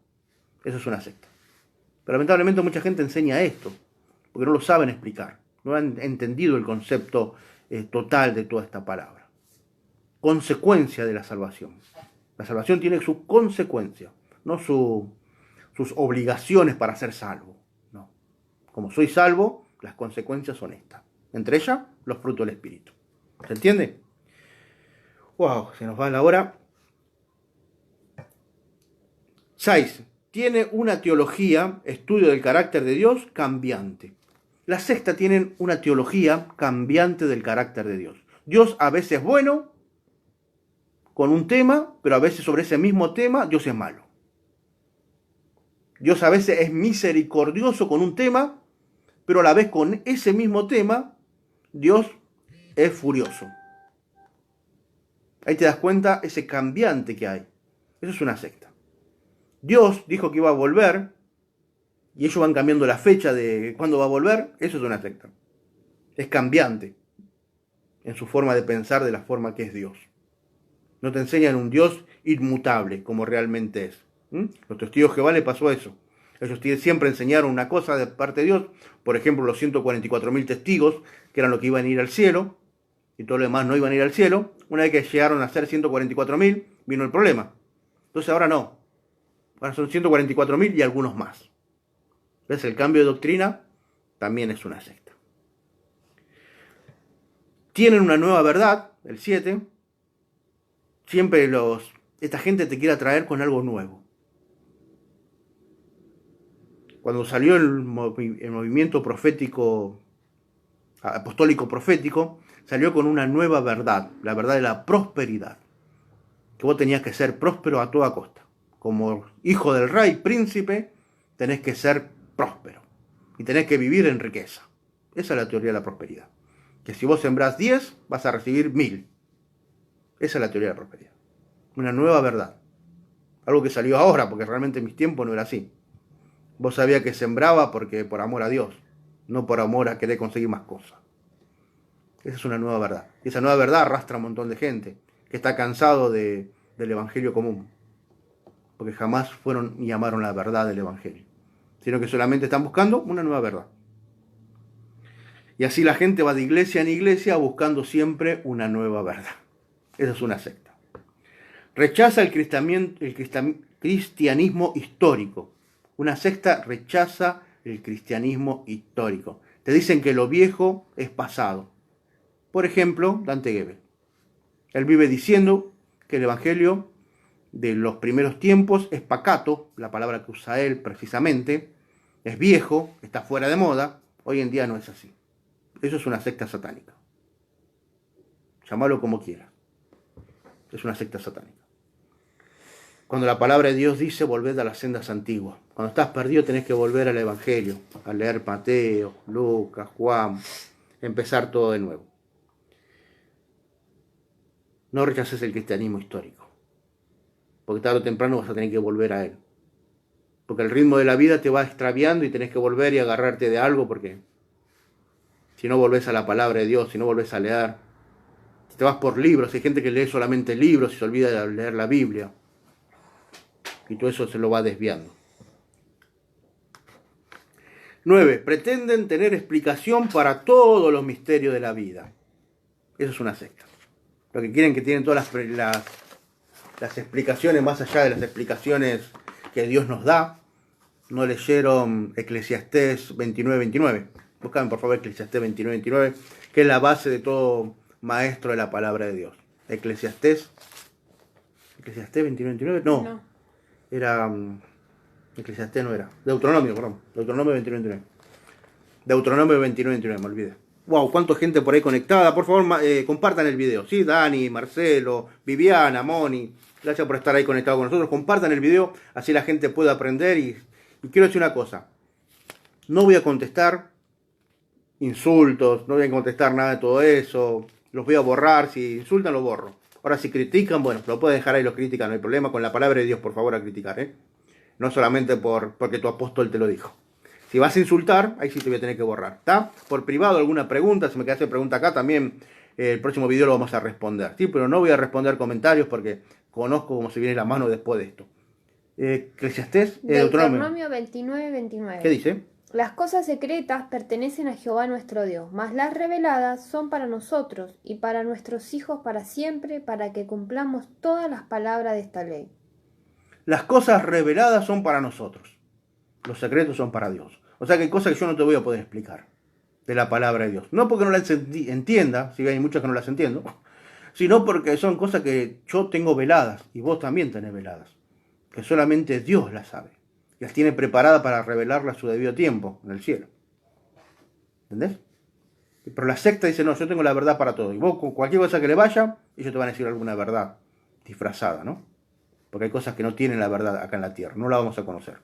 Eso es una secta. Pero lamentablemente mucha gente enseña esto, porque no lo saben explicar. No han entendido el concepto total de toda esta palabra. Consecuencia de la salvación. La salvación tiene su consecuencia, no sus obligaciones para ser salvo. No. Como soy salvo, las consecuencias son estas. Entre ellas, los frutos del Espíritu. ¿Se entiende? Wow, se nos va la hora. 6. Tiene una teología, estudio del carácter de Dios, cambiante. La sexta tienen una teología cambiante del carácter de Dios. Dios a veces es bueno con un tema, pero a veces sobre ese mismo tema Dios es malo. Dios a veces es misericordioso con un tema, pero a la vez con ese mismo tema Dios es furioso. Ahí te das cuenta ese cambiante que hay. Eso es una secta. Dios dijo que iba a volver y ellos van cambiando la fecha de cuándo va a volver. Eso es una secta. Es cambiante en su forma de pensar de la forma que es Dios. No te enseñan un Dios inmutable como realmente es. Los testigos de Jehová le pasó eso. Ellos siempre enseñaron una cosa de parte de Dios. Por ejemplo, los 144.000 testigos, que eran los que iban a ir al cielo, y todo lo demás no iban a ir al cielo. Una vez que llegaron a ser 144.000, vino el problema. Entonces ahora no. Ahora son 144.000 y algunos más. ¿Ves? El cambio de doctrina también es una secta. Tienen una nueva verdad, el 7. Siempre esta gente te quiere atraer con algo nuevo. Cuando salió el movimiento profético, apostólico profético, salió con una nueva verdad, la verdad de la prosperidad. Que vos tenías que ser próspero a toda costa. Como hijo del rey, príncipe, tenés que ser próspero. Y tenés que vivir en riqueza. Esa es la teoría de la prosperidad. Que si vos sembrás 10, vas a recibir 1000. Esa es la teoría de la prosperidad. Una nueva verdad. Algo que salió ahora, porque realmente en mis tiempos no era así. Vos sabías que sembraba porque por amor a Dios, no por amor a querer conseguir más cosas. Esa es una nueva verdad. Y esa nueva verdad arrastra a un montón de gente que está cansado del evangelio común. Porque jamás fueron y amaron la verdad del evangelio. Sino que solamente están buscando una nueva verdad. Y así la gente va de iglesia en iglesia buscando siempre una nueva verdad. Esa es una secta. Rechaza el cristianismo histórico. Una secta rechaza el cristianismo histórico. Te dicen que lo viejo es pasado. Por ejemplo, Dante Gebel. Él vive diciendo que el evangelio de los primeros tiempos es pacato, la palabra que usa él precisamente, es viejo, está fuera de moda. Hoy en día no es así. Eso es una secta satánica. Llámalo como quieras. Es una secta satánica. Cuando la palabra de Dios dice, volved a las sendas antiguas. Cuando estás perdido tenés que volver al evangelio, a leer Mateo, Lucas, Juan, empezar todo de nuevo. No rechaces el cristianismo histórico, porque tarde o temprano vas a tener que volver a él. Porque el ritmo de la vida te va extraviando y tenés que volver y agarrarte de algo, porque si no volvés a la palabra de Dios, si no volvés a leer, si te vas por libros, hay gente que lee solamente libros y se olvida de leer la Biblia. Y todo eso se lo va desviando. 9. Pretenden tener explicación para todos los misterios de la vida. Eso es una secta. Lo que quieren que tienen todas las explicaciones más allá de las explicaciones que Dios nos da. No leyeron Eclesiastés 29:29. Buscan por favor Eclesiastés 29:29, que es la base de todo maestro de la palabra de Dios. Eclesiastés 29:29, no. Era Eclesiastés no era. Deuteronomio 29:29. Deuteronomio 29:29, me olvidé. Wow, cuánta gente por ahí conectada. Por favor, compartan el video. Sí, Dani, Marcelo, Viviana, Moni. Gracias por estar ahí conectado con nosotros. Compartan el video, así la gente puede aprender. Y quiero decir una cosa. No voy a contestar insultos, no voy a contestar nada de todo eso. Los voy a borrar. Si insultan, lo borro. Ahora, si critican, bueno, lo pueden dejar ahí, los critican, no hay problema. Con la palabra de Dios, por favor, a criticar, No solamente porque tu apóstol te lo dijo. Si vas a insultar, ahí sí te voy a tener que borrar, ¿está? Por privado, alguna pregunta, si me quedas hacer pregunta acá, también el próximo video lo vamos a responder, ¿sí? Pero no voy a responder comentarios porque conozco cómo se viene la mano después de esto. Eclesiastés, Deuteronomio 29:29. ¿Qué dice? Las cosas secretas pertenecen a Jehová nuestro Dios, mas las reveladas son para nosotros y para nuestros hijos para siempre, para que cumplamos todas las palabras de esta ley. Las cosas reveladas son para nosotros. Los secretos son para Dios. O sea que hay cosas que yo no te voy a poder explicar de la palabra de Dios. No porque no las entienda, si hay muchas que no las entiendo, sino porque son cosas que yo tengo veladas y vos también tenés veladas. Que solamente Dios las sabe. Y las tiene preparadas para revelarlas a su debido tiempo en el cielo. ¿Entendés? Pero la secta dice, no, yo tengo la verdad para todo. Y vos con cualquier cosa que le vaya, ellos te van a decir alguna verdad disfrazada, ¿no? Porque hay cosas que no tienen la verdad acá en la tierra. No la vamos a conocer.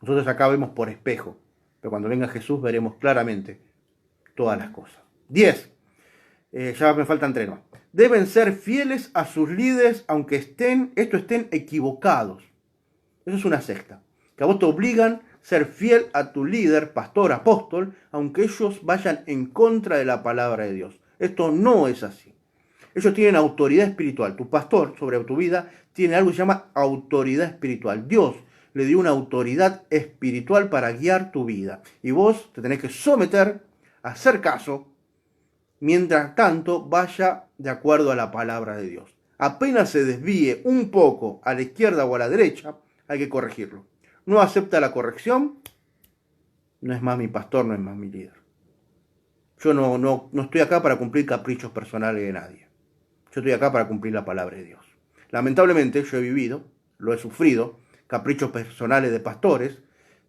Nosotros acá vemos por espejo, pero cuando venga Jesús veremos claramente todas las cosas. 10. Ya me faltan 3 más. Deben ser fieles a sus líderes aunque estén equivocados. Eso es una secta. Que a vos te obligan a ser fiel a tu líder, pastor, apóstol, aunque ellos vayan en contra de la palabra de Dios. Esto no es así. Ellos tienen autoridad espiritual. Tu pastor sobre tu vida tiene algo que se llama autoridad espiritual. Dios le dio una autoridad espiritual para guiar tu vida. Y vos te tenés que someter, a hacer caso, mientras tanto vaya de acuerdo a la palabra de Dios. Apenas se desvíe un poco a la izquierda o a la derecha, hay que corregirlo. No acepta la corrección, no es más mi pastor, no es más mi líder. Yo no estoy acá para cumplir caprichos personales de nadie. Yo estoy acá para cumplir la palabra de Dios. Lamentablemente yo he vivido, lo he sufrido, caprichos personales de pastores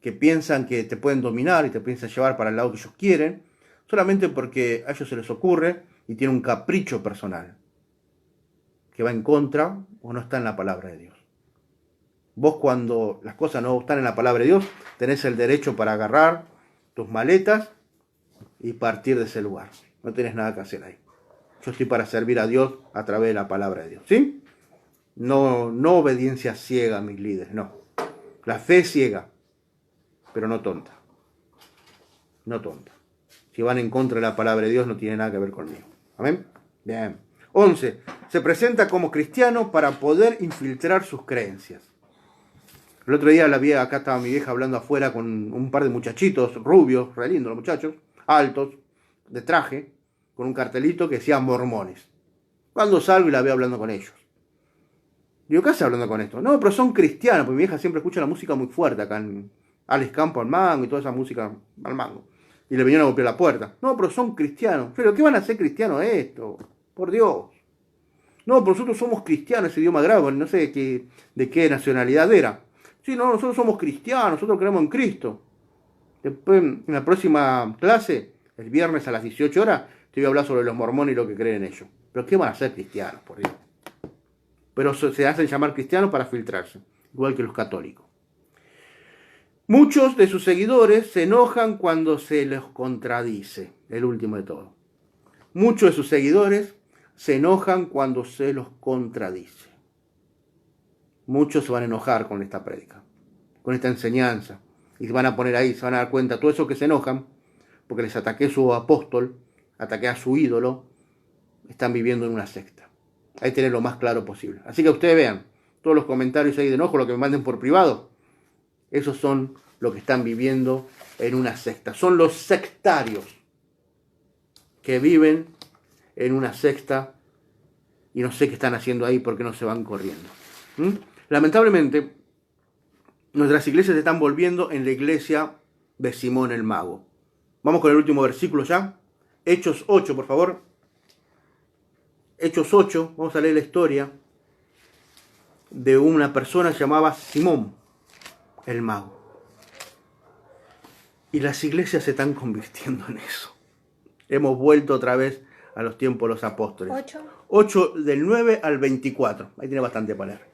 que piensan que te pueden dominar y te piensan llevar para el lado que ellos quieren, solamente porque a ellos se les ocurre y tienen un capricho personal que va en contra o no está en la palabra de Dios. Vos cuando las cosas no están en la palabra de Dios, tenés el derecho para agarrar tus maletas y partir de ese lugar. No tenés nada que hacer ahí. Yo estoy para servir a Dios a través de la palabra de Dios, ¿sí? No, no obediencia ciega a mis líderes, no. La fe ciega, pero no tonta. No tonta. Si van en contra de la palabra de Dios, no tiene nada que ver conmigo. ¿Amén? Bien. 11. Se presenta como cristiano para poder infiltrar sus creencias. El otro día acá estaba mi vieja hablando afuera con un par de muchachitos rubios, re lindos los muchachos, altos, de traje, con un cartelito que decía mormones. Cuando salgo y la veo hablando con ellos. Digo, ¿qué haces hablando con esto? No, pero son cristianos, porque mi vieja siempre escucha la música muy fuerte acá en Alex Campo al mango y toda esa música al mango. Y le vinieron a golpear la puerta. No, pero son cristianos. Pero ¿qué van a hacer cristianos esto? Por Dios. No, pero nosotros somos cristianos, ese idioma grave, no sé de qué nacionalidad era. Sí, no, nosotros somos cristianos, nosotros creemos en Cristo. Después, en la próxima clase, el viernes a las 18 horas, te voy a hablar sobre los mormones y lo que creen ellos. Pero ¿qué van a ser cristianos, por Dios? Pero se hacen llamar cristianos para filtrarse, igual que los católicos. Muchos de sus seguidores se enojan cuando se les contradice, el último de todo. Muchos de sus seguidores se enojan cuando se los contradice. Muchos se van a enojar con esta prédica, con esta enseñanza, y se van a poner ahí, se van a dar cuenta, todos esos que se enojan, porque les ataqué su apóstol, ataqué a su ídolo, están viviendo en una secta. Hay que tener lo más claro posible. Así que ustedes vean, todos los comentarios ahí de enojo, lo que me manden por privado, esos son los que están viviendo en una secta. Son los sectarios que viven en una secta y no sé qué están haciendo ahí porque no se van corriendo. Lamentablemente, nuestras iglesias se están volviendo en la iglesia de Simón el Mago. Vamos con el último versículo ya. Hechos 8, por favor. Hechos 8, vamos a leer la historia de una persona llamada Simón el Mago. Y las iglesias se están convirtiendo en eso. Hemos vuelto otra vez a los tiempos de los apóstoles. 8 del 9 al 24. Ahí tiene bastante para leer.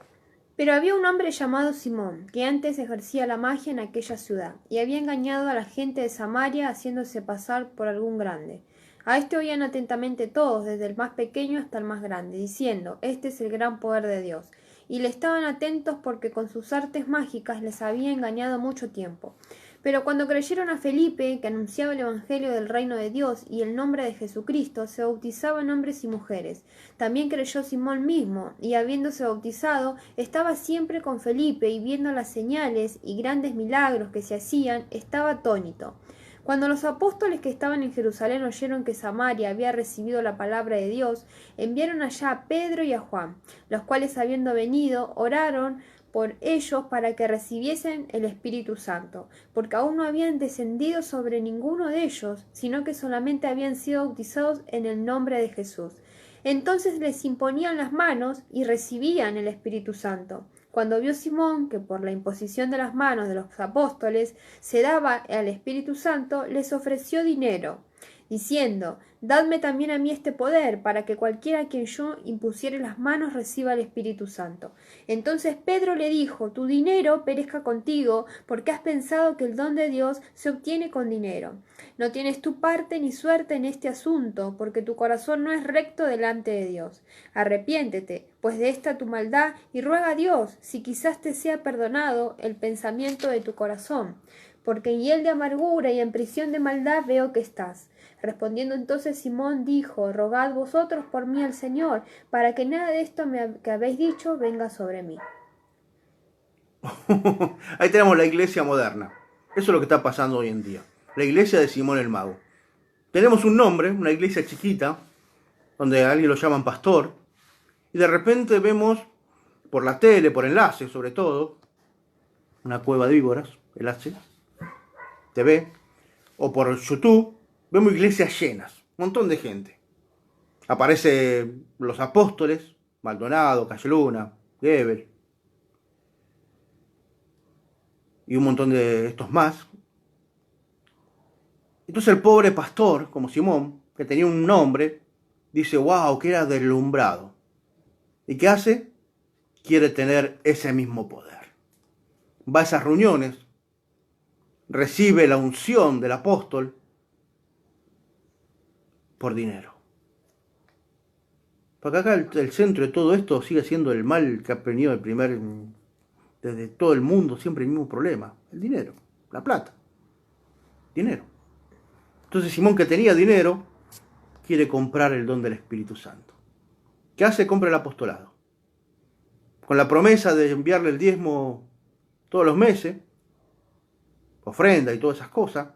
Pero había un hombre llamado Simón, que antes ejercía la magia en aquella ciudad, y había engañado a la gente de Samaria haciéndose pasar por algún grande. A este oían atentamente todos, desde el más pequeño hasta el más grande, diciendo, este es el gran poder de Dios. Y le estaban atentos porque con sus artes mágicas les había engañado mucho tiempo. Pero cuando creyeron a Felipe, que anunciaba el Evangelio del reino de Dios y el nombre de Jesucristo, se bautizaban hombres y mujeres. También creyó Simón mismo, y habiéndose bautizado, estaba siempre con Felipe, y viendo las señales y grandes milagros que se hacían, estaba atónito. Cuando los apóstoles que estaban en Jerusalén oyeron que Samaria había recibido la palabra de Dios, enviaron allá a Pedro y a Juan, los cuales habiendo venido, oraron por ellos para que recibiesen el Espíritu Santo, porque aún no habían descendido sobre ninguno de ellos, sino que solamente habían sido bautizados en el nombre de Jesús. Entonces les imponían las manos y recibían el Espíritu Santo. Cuando vio Simón que por la imposición de las manos de los apóstoles se daba al Espíritu Santo, les ofreció dinero, diciendo, dadme también a mí este poder, para que cualquiera a quien yo impusiere las manos reciba el Espíritu Santo. Entonces Pedro le dijo, tu dinero perezca contigo, porque has pensado que el don de Dios se obtiene con dinero. No tienes tu parte ni suerte en este asunto, porque tu corazón no es recto delante de Dios. Arrepiéntete, pues de esta tu maldad, y ruega a Dios, si quizás te sea perdonado el pensamiento de tu corazón, porque en hiel de amargura y en prisión de maldad veo que estás. Respondiendo entonces Simón dijo, rogad vosotros por mí al Señor, para que nada de esto que habéis dicho venga sobre mí. Ahí tenemos la iglesia moderna. Eso es lo que está pasando hoy en día. La iglesia de Simón el Mago. Tenemos un nombre, una iglesia chiquita, donde a alguien lo llaman pastor, y de repente vemos por la tele, por enlace sobre todo, una cueva de víboras, enlace, TV, o por YouTube, vemos iglesias llenas, un montón de gente. Aparecen los apóstoles, Maldonado, Cayeluna, Gebel, y un montón de estos más. Entonces el pobre pastor, como Simón, que tenía un nombre, dice, wow, que era deslumbrado. ¿Y qué hace? Quiere tener ese mismo poder. Va a esas reuniones, recibe la unción del apóstol, por dinero. Porque acá el centro de todo esto sigue siendo el mal que ha venido desde todo el mundo, siempre el mismo problema, el dinero, la plata, dinero. Entonces Simón, que tenía dinero, quiere comprar el don del Espíritu Santo. ¿Qué hace? Compra el apostolado. Con la promesa de enviarle el diezmo todos los meses, ofrenda y todas esas cosas,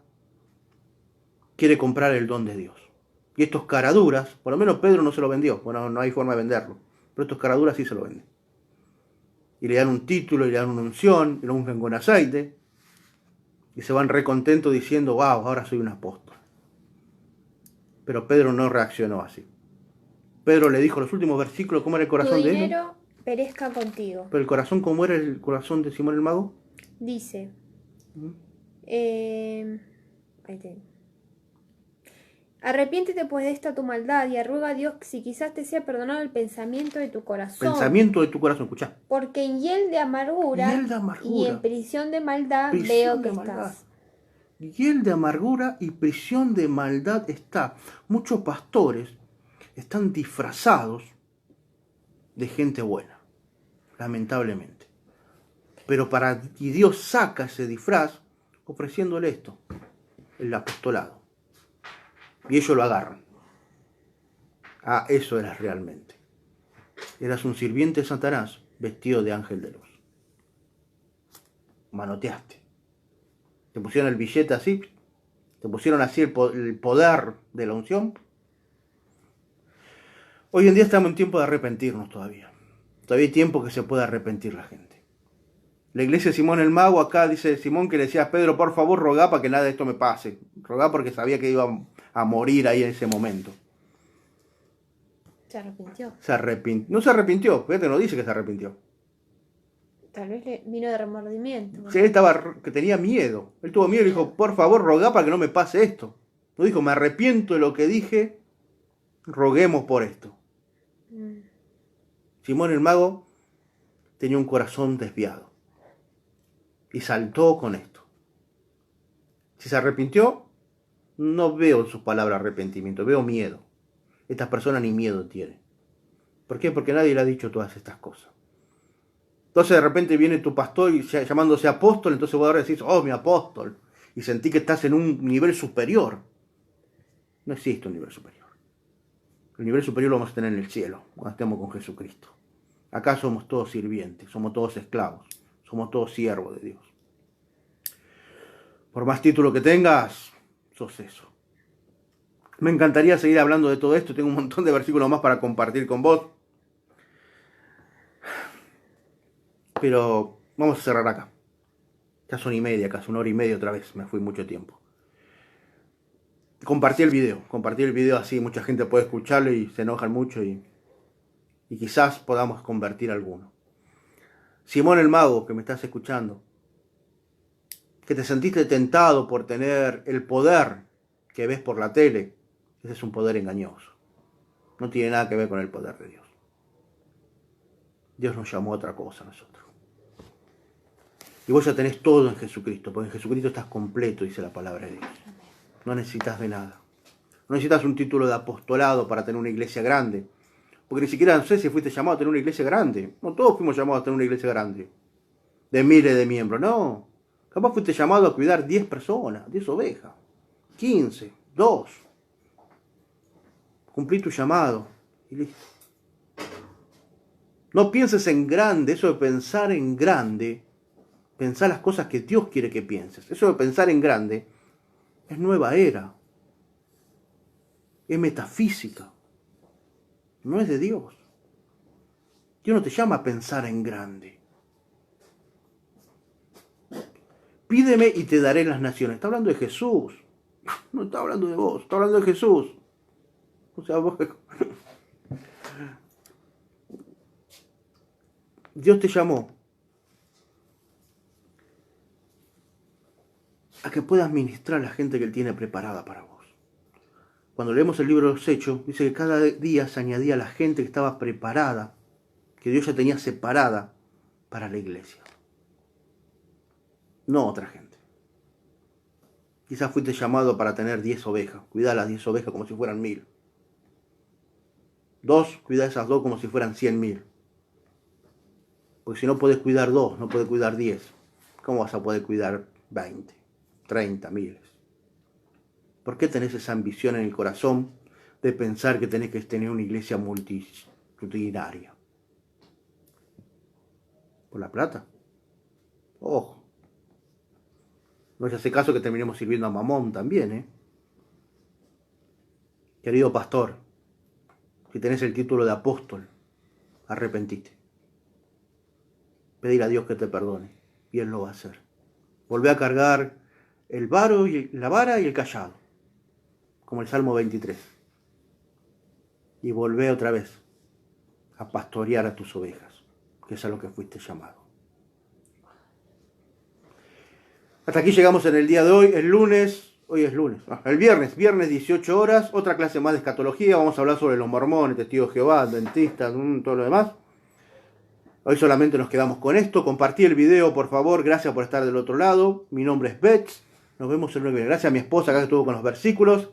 quiere comprar el don de Dios. Y estos caraduras, por lo menos Pedro no se lo vendió, bueno, no hay forma de venderlo, pero estos caraduras sí se lo venden. Y le dan un título, y le dan una unción, y lo ungen con aceite, y se van recontentos diciendo, wow, ahora soy un apóstol. Pero Pedro no reaccionó así. Pedro le dijo los últimos versículos, ¿cómo era el corazón de él? Tu dinero perezca contigo. Pero el corazón, ¿cómo era el corazón de Simón el Mago? Dice, ahí tengo. Arrepiéntete pues de esta tu maldad y ruega a Dios si quizás te sea perdonado el pensamiento de tu corazón. Pensamiento de tu corazón, escuchá. Porque en hiel de amargura, y en prisión de maldad veo que estás. Hiel de amargura y prisión de maldad está. Muchos pastores están disfrazados de gente buena, lamentablemente. Pero y Dios saca ese disfraz ofreciéndole esto, el apostolado. Y ellos lo agarran. Ah, eso eras realmente. Eras un sirviente de Satanás vestido de ángel de luz. Manoteaste. Te pusieron el billete así. Te pusieron así el poder de la unción. Hoy en día estamos en tiempo de arrepentirnos todavía. Todavía hay tiempo que se puede arrepentir la gente. La iglesia de Simón el Mago, acá dice Simón que le decía a Pedro, por favor, rogá para que nada de esto me pase. Rogá porque sabía que iba a morir ahí en ese momento. Se arrepintió. No se arrepintió, fíjate, no dice que se arrepintió. Tal vez le vino de remordimiento. Sí, él que tenía miedo. Él tuvo miedo y dijo, por favor, rogá para que no me pase esto. No dijo, me arrepiento de lo que dije, roguemos por esto. Simón el Mago tenía un corazón desviado. Y saltó con esto. Si se arrepintió, no veo en sus palabras arrepentimiento, veo miedo. Estas personas ni miedo tienen. ¿Por qué? Porque nadie le ha dicho todas estas cosas. Entonces de repente viene tu pastor y llamándose apóstol, entonces vos ahora decís, oh, mi apóstol. Y sentí que estás en un nivel superior. No existe un nivel superior. El nivel superior lo vamos a tener en el cielo, cuando estemos con Jesucristo. Acá somos todos sirvientes, somos todos esclavos, somos todos siervos de Dios. Por más título que tengas, sos eso. Me encantaría seguir hablando de todo esto, tengo un montón de versículos más para compartir con vos. Pero vamos a cerrar acá. Ya son y media, casi 1 hora y media otra vez, me fui mucho tiempo. Compartí el video así, mucha gente puede escucharlo y se enojan mucho y quizás podamos convertir a alguno. Simón el Mago, que me estás escuchando, que te sentiste tentado por tener el poder que ves por la tele, ese es un poder engañoso. No tiene nada que ver con el poder de Dios. Dios nos llamó a otra cosa a nosotros. Y vos ya tenés todo en Jesucristo, porque en Jesucristo estás completo, dice la palabra de Dios. No necesitas de nada. No necesitas un título de apostolado para tener una iglesia grande. Porque ni siquiera no sé si fuiste llamado a tener una iglesia grande. No todos fuimos llamados a tener una iglesia grande. De miles de miembros, no. Capaz fuiste llamado a cuidar 10 personas, 10 ovejas, 15, 2. Cumplí tu llamado y listo. No pienses en grande, eso de pensar en grande, pensar las cosas que Dios quiere que pienses. Eso de pensar en grande es nueva era. Es metafísica. No es de Dios. Dios no te llama a pensar en grande. Pídeme y te daré las naciones. Está hablando de Jesús. No está hablando de vos, está hablando de Jesús. O sea, vos... Dios te llamó a que puedas ministrar a la gente que Él tiene preparada para vos. Cuando leemos el libro de los Hechos, dice que cada día se añadía la gente que estaba preparada, que Dios ya tenía separada para la iglesia. No otra gente. Quizás fuiste llamado para tener 10 ovejas. Cuidá las 10 ovejas como si fueran 1000. 2, cuidá esas 2 como si fueran 100.000. Porque si no podés cuidar 2, no podés cuidar 10. ¿Cómo vas a poder cuidar 20, 30, miles? ¿Por qué tenés esa ambición en el corazón de pensar que tenés que tener una iglesia multitudinaria? ¿Por la plata? Ojo. No se hace caso que terminemos sirviendo a Mamón también, ¿eh? Querido pastor, si tenés el título de apóstol, arrepentite. Pedir a Dios que te perdone, y Él lo va a hacer. Volvé a cargar la vara y el cayado, como el Salmo 23. Y volvé otra vez a pastorear a tus ovejas, que es a lo que fuiste llamado. Hasta aquí llegamos en el día de hoy, el viernes 18 horas, otra clase más de escatología, vamos a hablar sobre los mormones, testigos de Jehová, adventistas, todo lo demás. Hoy solamente nos quedamos con esto, compartí el video por favor, gracias por estar del otro lado, mi nombre es Betts, nos vemos el lunes, gracias a mi esposa acá que estuvo con los versículos.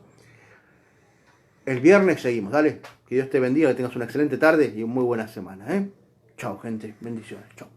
El viernes seguimos, dale, que Dios te bendiga, que tengas una excelente tarde y una muy buena semana, Chao gente, bendiciones, chao.